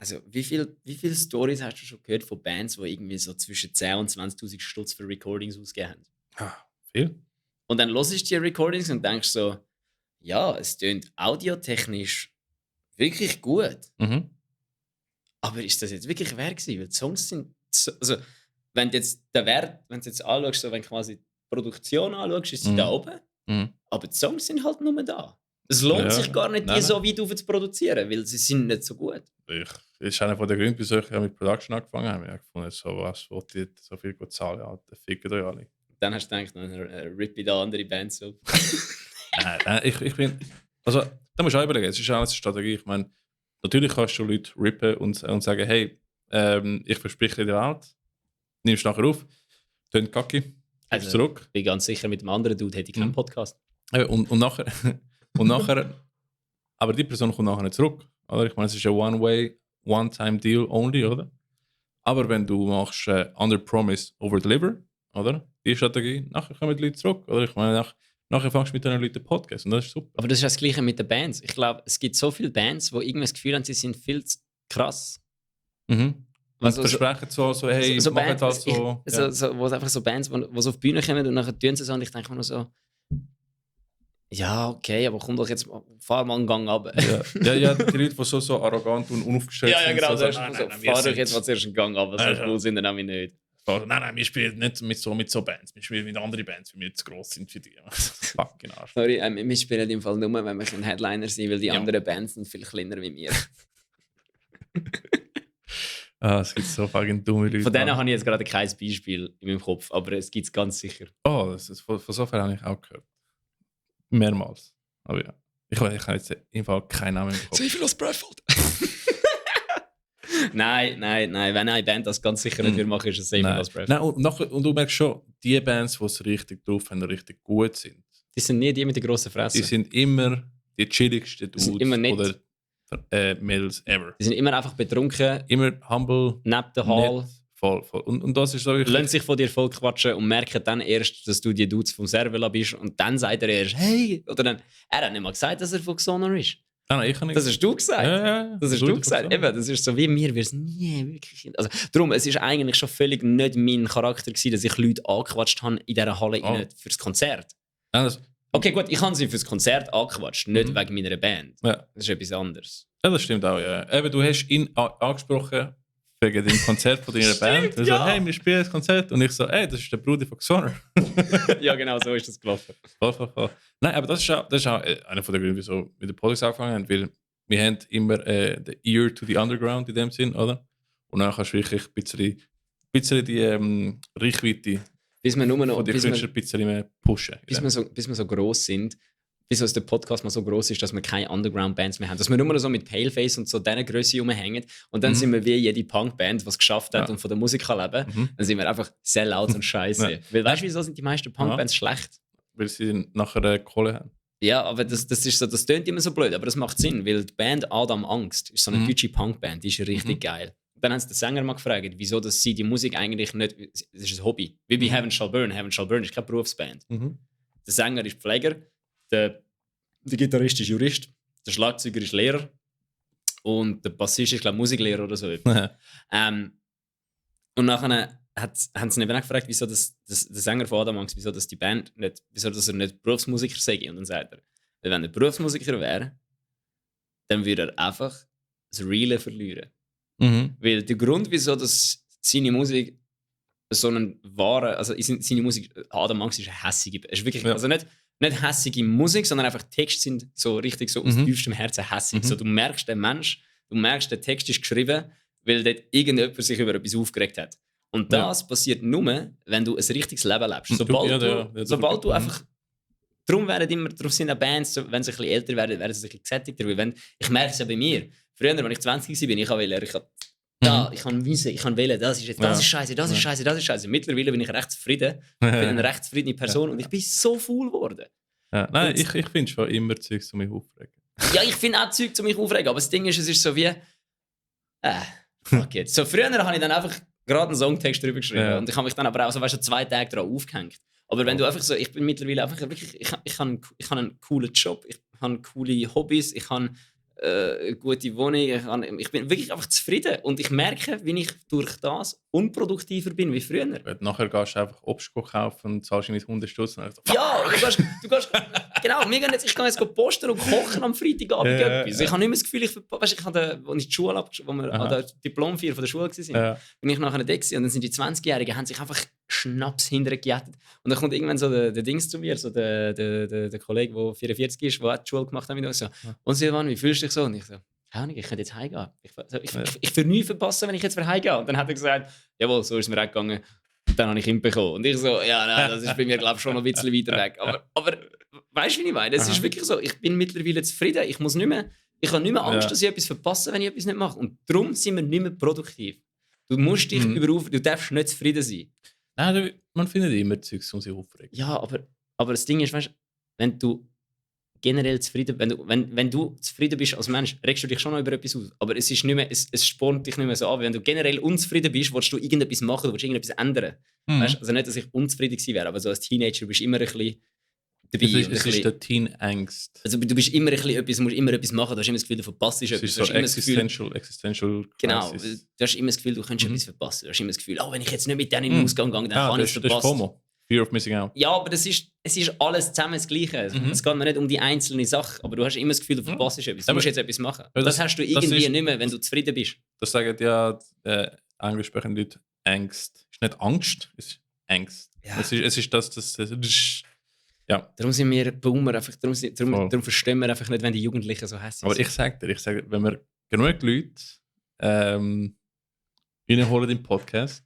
Also, wie viele Stories hast du schon gehört von Bands, die irgendwie so zwischen 10.000 und 20.000 Stutz für Recordings ausgegeben haben? Viel. Und dann hörst du die Recordings und denkst so, ja, es tönt audiotechnisch wirklich gut. Mhm. Aber ist das jetzt wirklich wert gewesen? Weil die Songs sind so, also wenn du jetzt den Wert, wenn du jetzt anschaust, so, wenn du quasi die Produktion anschaust, ist sie da oben. Aber die Songs sind halt nur da. Es lohnt sich gar nicht, die so weit auf zu produzieren, weil sie sind nicht so gut. Das ist einer von den Gründen, wieso ich mit Production angefangen habe. Ich habe gefunden, so was wollt ihr so viel gut zahlen? Alter, fickt euch alle. Dann hast du gedacht, dann rippe da andere Bands auf. Nein, ich bin... Also, da musst du auch überlegen, es ist alles eine Strategie. Ich meine, natürlich kannst du Leute rippen und sagen, hey, ich verspreche dir die Welt, nimmst nachher auf, tönt kacke, also, zurück. Ich bin ganz sicher, mit dem anderen Dude hätte ich keinen Podcast. Und nachher... und nachher... Aber die Person kommt nachher nicht zurück. Oder? Ich meine, es ist ein One-Way, One-Time-Deal only, oder? Aber wenn du machst under promise, over deliver, oder? Die Strategie, nachher kommen die Leute zurück. Oder? Ich meine, nachher fängst du mit den Leuten Podcast und das ist super. Aber das ist das Gleiche mit den Bands. Ich glaube, es gibt so viele Bands, die irgendwie das Gefühl haben, sie sind viel zu krass. Mhm. Also, versprechen so, hey, so mach halt so. Wo es einfach so Bands, wo so auf die Bühne kommen und nachher tun sie so und ich denke mir nur so, ja, okay, aber komm doch jetzt, fahr mal einen Gang ab. Ja, die Leute, die so arrogant und unaufgestellt sind. Ja, genau, so, fahr doch jetzt mal zuerst einen Gang ab, was so cool sind dann nämlich nicht. Nein, wir spielen nicht mit so Bands, wir spielen mit anderen Bands, weil wir zu gross sind für die. Fucking Arsch. Sorry, wir spielen im Fall nur, wenn wir ein Headliner sind, weil die anderen Bands sind viel kleiner wie wir. Es gibt so fucking dumme Leute. Von denen habe ich jetzt gerade kein Beispiel in meinem Kopf, aber es gibt es ganz sicher. Oh, von so viel habe ich auch gehört. Mehrmals. Aber ja. Ich habe jetzt im Fall keinen Namen im Kopf. So viel als Breffeld. Nein. Wenn eine Band das ganz sicher nicht machen, ist es Save It als Breffeld. Nein, und du merkst schon, die Bands, die es richtig drauf haben, richtig gut sind. Die sind nie die mit den grossen Fressen. Die sind immer die chilligsten Dudes oder Mädels ever. Die sind immer einfach betrunken. Immer humble. Neben der Hall. Voll. Und das ist so wirklich... Lassen sich von dir voll quatschen und merken dann erst, dass du die Dudes vom Servela bist und dann sagt er erst, hey! Oder dann, er hat nicht mal gesagt, dass er von Xonor ist. Nein, ich kann nicht. Das hast du gesagt. Ja. Das hast du gesagt. Eben, das ist so wie mir, wir es nie wirklich... Also, darum, es ist eigentlich schon völlig nicht mein Charakter gewesen, dass ich Leute angequatscht habe in dieser Halle rein fürs Konzert. Nein, okay, gut, ich habe sie fürs Konzert angequatscht, nicht wegen meiner Band. Ja. Das ist etwas anderes. Ja, das stimmt auch, ja. Eben, du hast ihn angesprochen wegen dem Konzert von deiner Band. Er sagt, hey, wir spielen das Konzert. Und ich so, hey, das ist der Bruder von Xonor. Ja, genau, so ist das gelaufen. Voll. Nein, aber das ist auch einer von den Gründen, wieso mit dem Podcast angefangen haben, weil wir haben immer the ear to the underground in dem Sinn, oder? Und dann kannst du wirklich ein bisschen die Reichweite bis wir nur noch von den Künstlern ein bisschen mehr pushen. Bis wir so gross sind, bis der Podcast mal so gross ist, dass wir keine Underground-Bands mehr haben. Dass wir nur noch so mit Paleface und so dieser Größe rumhängen. Und dann sind wir wie jede Punk-Band, die es geschafft hat und von der Musik kann leben. Dann sind wir einfach Sellouts und Scheiße. Weil weißt du, wieso sind die meisten Punk-Bands schlecht? Weil sie nachher Kohle haben. Ja, aber das ist so, das tönt immer so blöd, aber das macht Sinn, weil die Band Adam Angst ist so eine deutsche Punkband, die ist richtig geil. Dann haben sie den Sänger mal gefragt, wieso dass sie die Musik eigentlich nicht, das ist ein Hobby, wie bei Heaven Shall Burn. Heaven Shall Burn ist keine Berufsband. Der Sänger ist Pfleger, der Gitarrist ist Jurist, der Schlagzeuger ist Lehrer und der Bassist ist, glaube ich, Musiklehrer oder so. Und nachher haben sie ihn eben auch gefragt, wieso der Sänger von Adam Angst, wieso dass die Band nicht, wieso dass er nicht Berufsmusiker sei. Und dann sagt er, wenn er Berufsmusiker wäre, dann würde er einfach das Reale verlieren. Weil der Grund, wieso dass seine Musik so einen wahren, also seine Musik, Adam Angst ist eine hässige, ist wirklich, also nicht hässige Musik, sondern einfach Texte sind so richtig so aus tiefstem Herzen hässig. So, du merkst den Mensch, der Text ist geschrieben, weil dort irgendjemand sich über etwas aufgeregt hat. Und das passiert nur, wenn du ein richtiges Leben lebst. Sobald du einfach... Darum sind auch Bands, wenn sie ein bisschen älter werden, werden sie ein bisschen gesättigter. Weil ich merke es ja bei mir. Früher, als ich 20 war, ich kann wählen, das ist scheiße, das ist scheiße, das ist scheiße. Mittlerweile bin ich recht zufrieden. Ich bin eine recht zufriedene Person und ich bin so faul geworden. Ja, nein, ich finde schon immer Zeug zu mich aufregen. Ja, ich finde auch Zeug zu mich aufregen, aber das Ding ist, es ist so wie... fuck it. So, früher habe ich dann einfach gerade einen Songtext drüber geschrieben und ich habe mich dann aber auch so, 2 Tage daran aufgehängt. Aber wenn du einfach so, ich bin mittlerweile einfach wirklich, ich habe einen coolen Job, ich habe coole Hobbys, ich habe eine gute Wohnung. Ich bin wirklich einfach zufrieden. Und ich merke, wie ich durch das unproduktiver bin wie früher. Nachher gehst du einfach Obst kaufen und zahlst nicht 100 Stutz. Ja, du gehst genau, ich gehe jetzt posten und kochen am Freitagabend etwas. Ich habe nicht mehr das Gefühl, als ich die Schule wo wir an der Diplomfeier von der Schule waren, bin ich nachher da gewesen, und dann sind die 20-Jährigen, haben sich einfach Schnaps hintergejätet. Und dann kommt irgendwann so der Dings zu mir, so der Kollege, der 44 ist, der auch die Schule gemacht hat, mit uns so, und Silvan, wie fühlst du dich so? Und ich so, keine Ahnung, ich könnte jetzt heimgehen. Ich würde nichts verpassen, wenn ich jetzt heimgehe. Und dann hat er gesagt, jawohl, so ist es mir auch gegangen. Und dann habe ich ihn bekommen. Und ich so, ja, nein, das ist bei mir, glaube ich, schon noch ein bisschen weiter weg. Aber weißt du, wie ich meine? Es ist wirklich so, ich bin mittlerweile zufrieden. Ich habe nicht mehr Angst, dass ich etwas verpasse, wenn ich etwas nicht mache. Und darum sind wir nicht mehr produktiv. Du musst dich du darfst nicht zufrieden sein. Nein, man findet immer Zeugs, um sich aufzuregen. Ja, aber das Ding ist, weißt, wenn du generell zufrieden, wenn du zufrieden bist als Mensch, regst du dich schon noch über etwas aus. Aber es ist nicht mehr, es spornt dich nicht mehr so an. Wenn du generell unzufrieden bist, willst du irgendetwas machen, du willst irgendetwas ändern. Weißt? Also nicht, dass ich unzufrieden gewesen wäre, aber so als Teenager bist du immer ein bisschen dabei. Es ist der Teen-Angst. Also du bist immer ein bisschen musst immer etwas machen, du hast immer das Gefühl, du verpasst etwas. Es ist so existential genau, du hast immer das Gefühl, du könntest etwas verpassen. Du hast immer das Gefühl, wenn ich jetzt nicht mit denen in den Ausgang gehe, dann kann ich es verpassen. Das ist FOMO. Fear of missing out. Ja, aber es ist alles zusammen das Gleiche. Es geht mir nicht um die einzelne Sache, aber du hast immer das Gefühl, du verpasst etwas. Du musst jetzt etwas machen. Das hast du irgendwie nicht mehr, wenn du zufrieden bist. Das sagen ja englisch sprechende Leute, Angst. Es ist nicht Angst, es ist Angst. Ja. Es ist das ja. Darum sind wir Boomer einfach, darum verstehen wir einfach nicht, wenn die Jugendlichen so hässlich sind. Aber ich sage dir, wenn wir genug Leute reinholen im Podcast,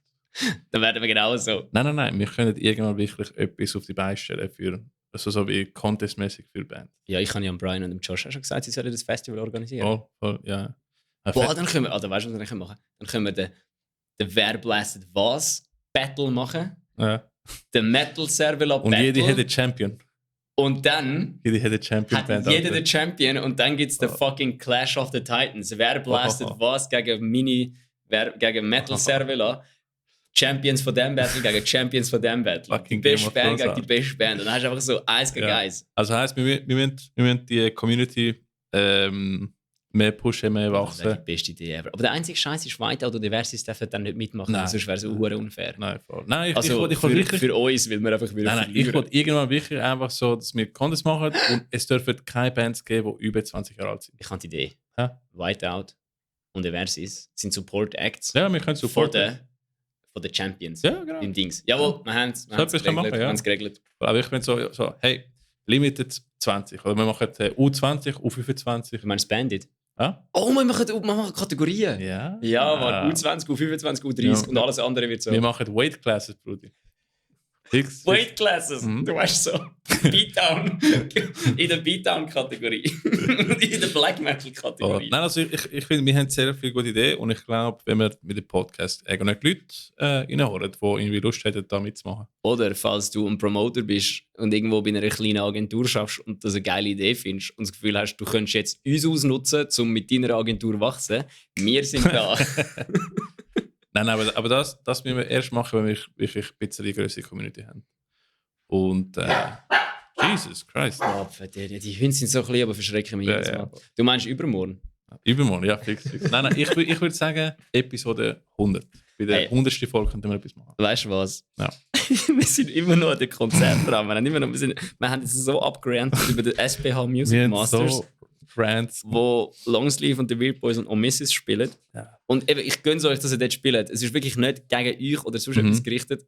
dann werden wir genau so. Nein. Wir können irgendwann wirklich etwas auf die Beine stellen für, also so wie contestmäßig für Band. Ja, ich habe ja Brian und Josh auch schon gesagt, sie sollen das Festival organisieren. Ja. Boah, dann können wir, weißt du, was wir dann machen? Dann können wir den Wer blastet was Battle machen. Ja. Den Metal Server Battle. Und jeder hat einen Champion. Und dann jeder hat einen Champion Band. Jeder den Champion und dann gibt es den fucking Clash of the Titans. Wer blastet was gegen gegen Metal Server. Champions von dem Battle gegen Champions von dem Battle. Die beste Band gegen die beste Band. Und dann hast du einfach so eins gegen eins. Also heisst, wir müssen die Community mehr pushen, mehr wachsen. Das wäre die beste Idee ever. Aber der einzige Scheiß ist, Whiteout oder Versus dürfen dann nicht mitmachen. Sonst wäre es unfair. Nein, voll. Nein, ich für uns, weil wir einfach wieder Nein, ich wollte irgendwann wirklich einfach so, dass wir Contest machen und es dürfen keine Bands geben, die über 20 Jahre alt sind. Ich habe die Idee. Whiteout und der Versus sind Support Acts. Ja, wir können supporten. Von den Champions. Ja, genau. Im Dings. Jawohl, wir haben es geregelt. Aber ich bin so, hey, Limited 20. Oder wir machen U20, U25. Du meinst Bandit? Ja? Oh, wir machen Kategorien. Ja. Ja, man, U20, U25, U30 und alles andere wird so. Wir machen Weight Classes, Brudi. Weight Classes, du weißt so. Beatdown. In der Beatdown-Kategorie. In der Black Metal-Kategorie. Nein, also ich finde, wir haben sehr viele gute Ideen und ich glaube, wenn wir mit dem Podcast irgendwelche Leute reinholen, die irgendwie Lust hätten, da mitzumachen. Oder falls du ein Promoter bist und irgendwo bei einer kleinen Agentur schaffst und das eine geile Idee findest und das Gefühl hast, du könntest jetzt uns ausnutzen, um mit deiner Agentur zu wachsen, wir sind da. Nein, aber das müssen wir erst machen, wenn wir wirklich ein bisschen die größere Community haben. Und Jesus Christ. Die Hunde sind so klein, aber verschrecken mich jedes Mal. Du meinst übermorgen? Übermorgen, ja, fix. Nein, ich würde sagen, Episode 100. Bei der 100. Folge könnten wir etwas machen. Weißt du was? Ja. Wir sind immer noch an den Konzerten dran. Wir haben jetzt so abgerantet über den SPH Music Masters. So Friends, wo Longsleeve und The Weird Boys und Omissis spielen. Ja. Und eben, ich gönne euch, dass ihr dort spielt. Es ist wirklich nicht gegen euch oder sonst etwas gerichtet.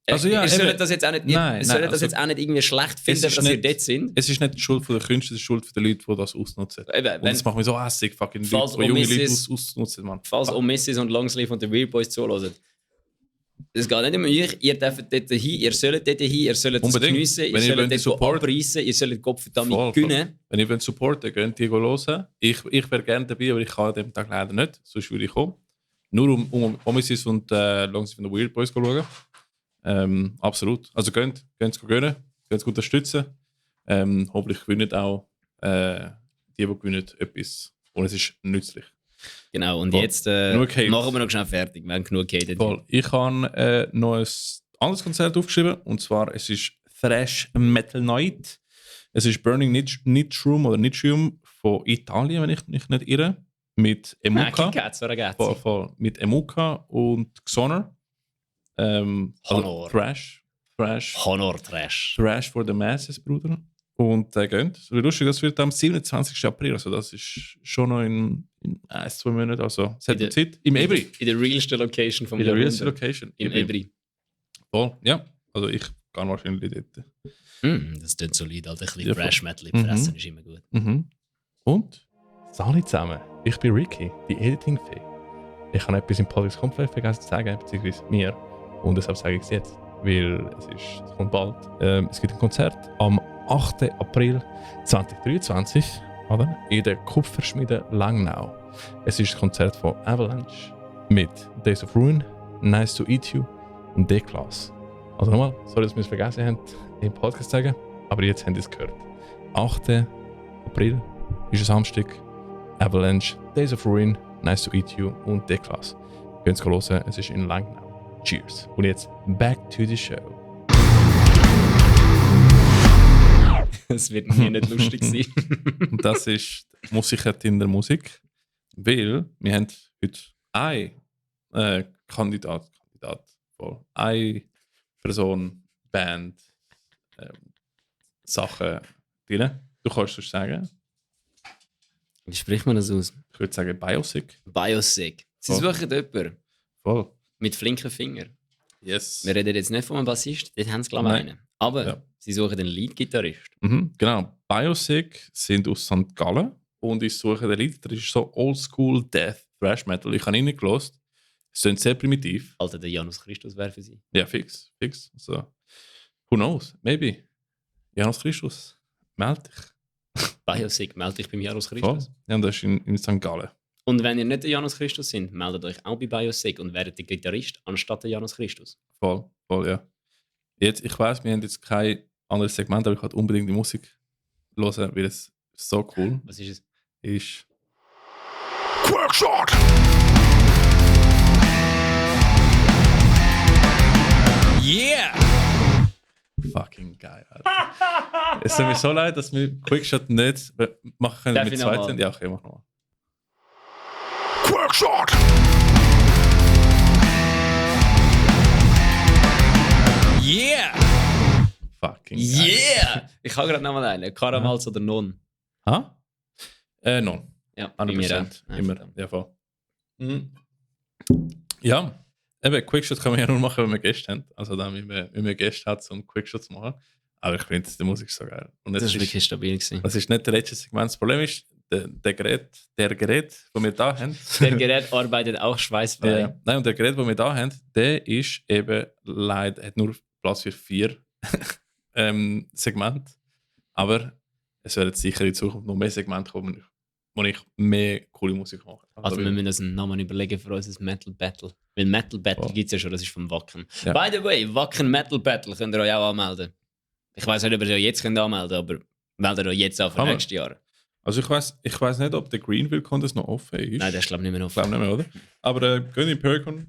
Also ja, ihr sollt das jetzt auch nicht, jetzt auch nicht irgendwie schlecht finden, dass ihr dort sind. Es ist nicht die Schuld der Künstler, es ist die Schuld der Leute, die das ausnutzen. Und das macht mich so hässlich, fucking Leute, die junge Leute ausnutzen, Mann. Falls Omissis und Longsleeve und The Weird Boys zuhören. Es geht nicht um euch, ihr dürft dort hin, ihr sollt dort hin, ihr sollt es geniessen, ihr sollt dort abreissen, ihr sollt Kopf damit gönnen. Wenn ihr supporten wollt, könnt ihr hören. Ich wäre gerne dabei, aber ich kann an dem Tag leider nicht, sonst würde ich kommen. Nur um Omissis und Longsleeve und The Weird Boys zu schauen. Absolut. Also könnt es gönnen, könnt es gut unterstützen. Hoffentlich gewinnen auch die gewinnen, etwas. Und es ist nützlich. Genau, und jetzt machen wir noch schnell fertig. Wir haben genug gehatet. Ich habe noch ein anderes Konzert aufgeschrieben. Und zwar, es ist Thrash Metal Night. Es ist Burning Nitrium oder Nitrium von Italien, wenn ich mich nicht irre. Mit Emuka. Ragazzi. Mit Emuka und Xoner. Honor. Thrash Trash. for the Masses, Bruder. Und der geht. So lustig, das wird am 27. April. Also das ist schon noch in 1-2 Monaten. Also es hat Zeit. Im Ebri. In der realsten Location vom Jahrhundert. In der realsten Location. Im Ebri. Voll, ja. Also ich gehe wahrscheinlich dort. Das klingt solid. Halt ein bisschen Fresh Metal fressen ist immer gut. Und? Hallo zusammen. Ich bin Ricky, die Editing-Fee. Ich habe etwas im Podcast komplett vergessen zu sagen, beziehungsweise mir. Und deshalb sage ich es jetzt. Weil es kommt bald. Es gibt ein Konzert am 8. April 2023 oder? In der Kupferschmiede Langnau. Es ist ein Konzert von Avalanche mit Days of Ruin, Nice to Eat You und D-Class. Also nochmal, sorry, dass wir es vergessen haben, im Podcast zu sagen, aber jetzt habt ihr es gehört. 8. April ist ein Samstag. Avalanche, Days of Ruin, Nice to Eat You und D-Class. Könnt es hören, es ist in Langnau. Cheers. Und jetzt back to the show. Es wird mir nicht lustig sein. Und das ist Musik in der Musik, weil wir haben heute eine Kandidat, eine Person, Band, Sachen drin. Du kannst es sagen. Wie spricht man das aus? Ich würde sagen Biosic. Biosic. Sie suchen jemanden. Voll. Mit flinken Fingern. Yes. Wir reden jetzt nicht von einem Bassist, dort haben sie glaube ich einen. Aber sie suchen den Lead-Gitarrist. Genau. Biosic sind aus St. Gallen und ich suche den Lead. Das ist so Oldschool Death Thrash Metal. Ich habe ihn nicht gehört. Es klingt sehr primitiv. Alter, der Janus Christus wäre für sie. Ja, fix. So. Who knows? Maybe. Janus Christus. Meld dich. Biosic, melde dich beim Janus Christus. Voll. Ja, und das ist in St. Gallen. Und wenn ihr nicht der Janus Christus sind, meldet euch auch bei Biosic und werdet der Gitarrist anstatt der Janus Christus. Voll, ja. Jetzt, ich weiss, wir haben jetzt kein anderes Segment, aber ich wollte unbedingt die Musik hören, weil es so cool Was ist es? ist. Quackshot! Yeah! Fucking geil, Alter. Es tut mir so leid, dass wir Quickshot nicht machen können Darf mit ich noch zweiten. mal? Ja, okay, mach nochmal. Quackshot! Yeah! Fucking geil. Yeah! Ich habe gerade noch mal einen. Karamals oder Non? Ha? Non. Ja, bei mir 100%. auch. Immer. Ja, voll. Ja, eben, Quickshot kann man ja nur machen, wenn wir Gäste haben. Also dann, wenn wir Gäste hat, um Quickshot zu machen. Aber ich finde die Musik so geil. Und Das ist wirklich stabil gewesen. das ist nicht der letzte Segment. Das Problem ist, der Gerät, das wir da haben. Der Gerät arbeitet auch schweißfrei. Nein, und der Gerät, das wir da haben, der ist eben leider, hat nur Platz für 4 Segmente. Aber es werden sicher in Zukunft noch mehr Segmente kommen, wo ich mehr coole Musik mache. Also wir müssen uns einen Namen überlegen für unser Metal Battle. Weil Metal Battle gibt es ja schon, das ist vom Wacken. Ja. By the way, Wacken Metal Battle könnt ihr euch auch anmelden. Ich weiß nicht, ob ihr euch jetzt könnt anmelden könnt, aber meldet euch jetzt an für Aber- nächstes Jahr. Also ich weiß nicht, ob der Greenville Contest noch offen ist. Nein, der ist glaube ich nicht mehr Ich glaube offen. nicht mehr, oder? Aber geht in Pericon,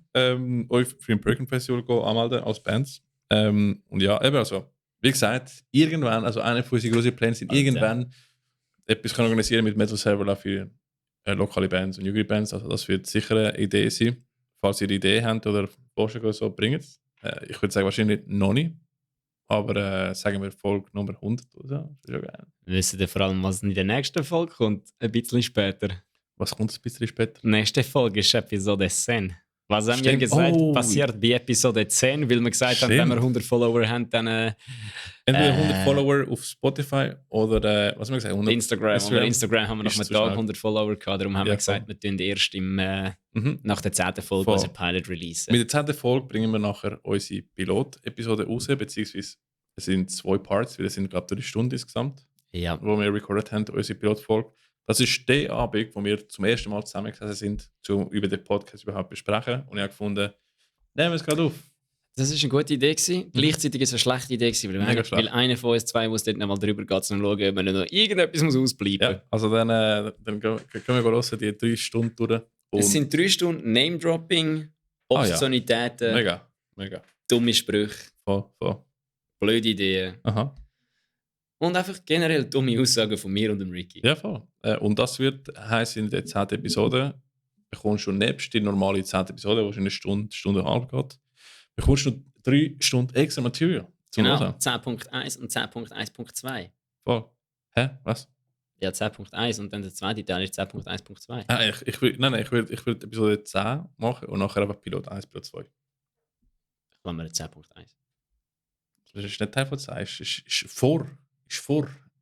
euch für ein Pericon Festival anmelden als Bands. Und ja, eben also, wie gesagt, irgendwann, also einer von unseren großen Plänen sind Alter. irgendwann etwas können organisieren mit Metal Server für lokale Bands und jüngere Bands. Also das wird sicher eine Idee sein. Falls ihr eine Idee habt oder Vorschläge oder so, bringt es. Ich würde sagen, wahrscheinlich noch nicht. Aber sagen wir Folge Nummer 100 oder so. Das ist ja geil. Wissen ihr vor allem, was in der nächsten Folge kommt? Ein bisschen später. Was kommt ein bisschen später? Die nächste Folge ist Episode 10. Was haben wir Stimmt. gesagt, Oh. passiert bei Episode 10, weil wir gesagt haben, Stimmt. wenn wir 100 Follower haben, dann Entweder 100 Follower auf Spotify oder, was haben wir gesagt? 100 Instagram. Und bei Instagram haben wir nach Ist einem zu Tag schnell. 100 Follower gehabt. Darum haben Ja, wir gesagt, wir tun erst nach der 10. Folge Voll. unseren Pilot releasen. Mit der 10. Folge bringen wir nachher unsere Pilot-Episode raus, beziehungsweise es sind 2 Parts, weil es sind, glaube ich, 3 Stunden insgesamt, Ja. wo wir recorded haben, unsere Pilotfolge. Das ist der Abend, wo wir zum ersten Mal zusammengesessen sind, um über den Podcast überhaupt besprechen. Und ich habe gefunden, nehmen wir es gerade auf. Das war eine gute Idee gewesen. Gleichzeitig ist es eine schlechte Idee gewesen, Mega schlecht. weil einer von uns zwei muss dort nochmal drüber gehen, um zu schauen, ob man noch irgendetwas muss ausbleiben muss. Ja, also dann können wir hören, die 3 Stunden durch. Und Es sind 3 Stunden Name-Dropping, Ah, ja. Obszönitäten, mega. dumme Sprüche, Voll. blöde Ideen. Aha. Und einfach generell dumme Aussagen von mir und dem Ricky. Ja, voll. Und das wird heißen, in der 10. Episode bekommst du nebst die normale 10. Episode, die eine Stunde, Stunde und eine halbe geht, bekommst du 3 Stunden extra Material. Genau, Hören. 10.1 und 10.1.2. Voll. Hä? Was? Ja, 10.1 und dann der zweite Teil ist 10.1.2. Ah, ich will Episode 10 machen und nachher einfach Pilot 1, Pilot 2. Wollen wir 10.1. Das ist nicht Teil von 10, ist vor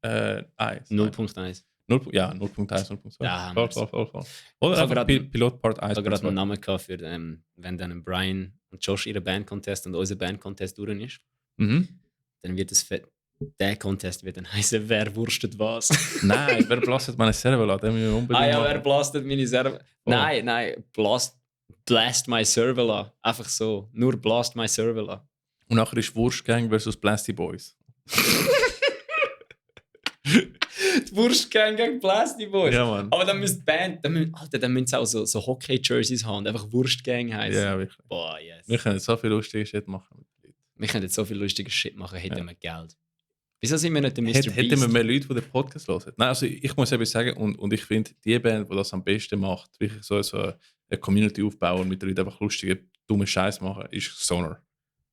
1. 0.1. 0.1, 0.2. Ja, voll. Oder Ich hab einfach grad- Pilot Part 1, Ich habe Part gerade einen 2. Namen gehabt für, wenn dann Brian und Josh ihre Band-Contest und unser Band-Contest durch ist. Mhm. Dann wird der Contest wird dann heißen, wer wurstet was. Nein, wer blastet meine Server an? Den müssen wir unbedingt wer machen. blastet meine Server? Oh. Nein, blast my Server an. Einfach so, nur blast my Server an. Und nachher ist Wurstgang versus Blasty Boys. Die Wurstgang gegen Blasty Boys. Ja, Mann. Aber dann müsste die Band, dann müssen sie auch so Hockey-Jerseys haben und einfach Wurstgang heißen. Ja, wirklich. Boah, yes. Wir können so viel lustige Shit machen. Wir können jetzt so viel lustiges Shit machen, hätten wir Geld. Wieso sind wir nicht der Mr. Hätten wir Beast? mehr Leute, die den Podcast hören? Nein, also ich muss eben sagen, und ich finde, die Band, die das am besten macht, wirklich so eine Community aufbauen und mit den Leuten einfach lustige, dumme Scheiß machen, ist Sonar.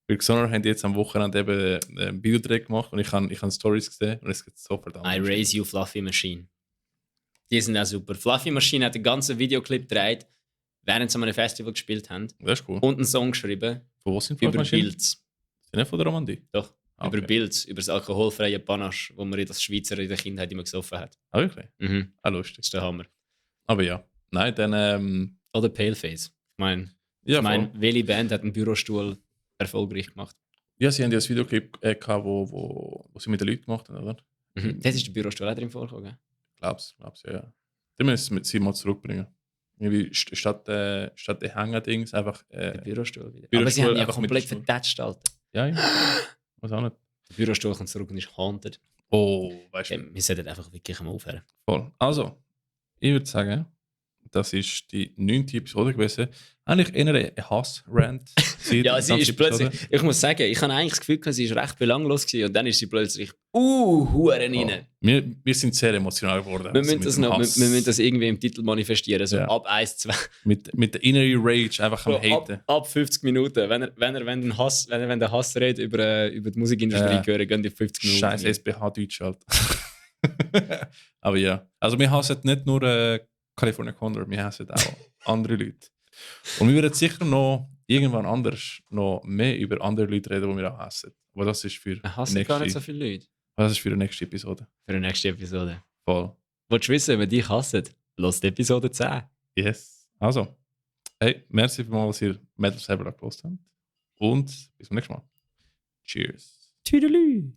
Weil Sonar haben jetzt am Wochenende eben einen Videodreh gemacht und ich habe Stories gesehen und es geht so verdammt. I Raise You Fluffy Machine. Die sind auch super. Fluffy Machine hat einen ganzen Videoclip gedreht, während sie an einem Festival gespielt haben. Das ist cool. Und einen Song geschrieben Von wo sind über Fluffmaschinen? Bilds. Sind nicht von der Romandie? Doch, Okay. über Bilds, über das alkoholfreie Panache, wo man in das Schweizer in der Kindheit immer gesoffen hat. Ah, wirklich? Mhm. Ah, Das lustig. ist der Hammer. Aber ja. Nein, dann Oder Paleface. Ich meine, ja, welche Band hat einen Bürostuhl erfolgreich gemacht? ja, sie haben ja das Videoclip gehabt, wo sie mit den Leuten gemacht haben, oder? Mhm. Das ist der Bürostuhl auch drin vorgekommen, gell? Glaub's, ja. Dann müssen sie mal zurückbringen. Irgendwie statt der Hänger-Dings einfach. Der Bürostuhl wieder. Bürostuhl Aber sie haben ja einfach mit komplett Stuhl. vertatscht, Alter. Ja. Was auch nicht. Der Bürostuhl kommt zurück und ist haunted. Oh, weißt du. Okay, wir sollten einfach wirklich mal aufhören. Voll. Also, ich würde sagen, das ist die 9. Episode gewesen. Eigentlich eher ein Hass-Rant. Ja, sie ist plötzlich. Ich muss sagen, ich habe eigentlich das Gefühl, sie war recht belanglos gewesen, und dann ist sie plötzlich Huren rein. Wir sind sehr emotional geworden. Wir also müssen, wir müssen das irgendwie im Titel manifestieren. So Ja. ab 1, 2. mit der innere Rage einfach am Haten. Ab 50 Minuten. Wenn der Hass redet über die Musikindustrie, Ja. hören, gehen die 50 Minuten. Scheiß SBH Deutsch halt. Aber ja. Also wir hassen nicht nur California Condor, wir hassen auch andere Leute. Und wir werden sicher noch irgendwann anders noch mehr über andere Leute reden, die wir auch hassen. Aber das ist für Ich hasse gar nicht so viele Leute. das ist für die nächste Episode. Für die nächste Episode. Voll. Willst du wissen, wer dich hasst? Los die Episode 10. Yes. Also, hey, merci vielmals, dass ihr Metal selber gehört habt. Und bis zum nächsten Mal. Cheers. Tüdelü.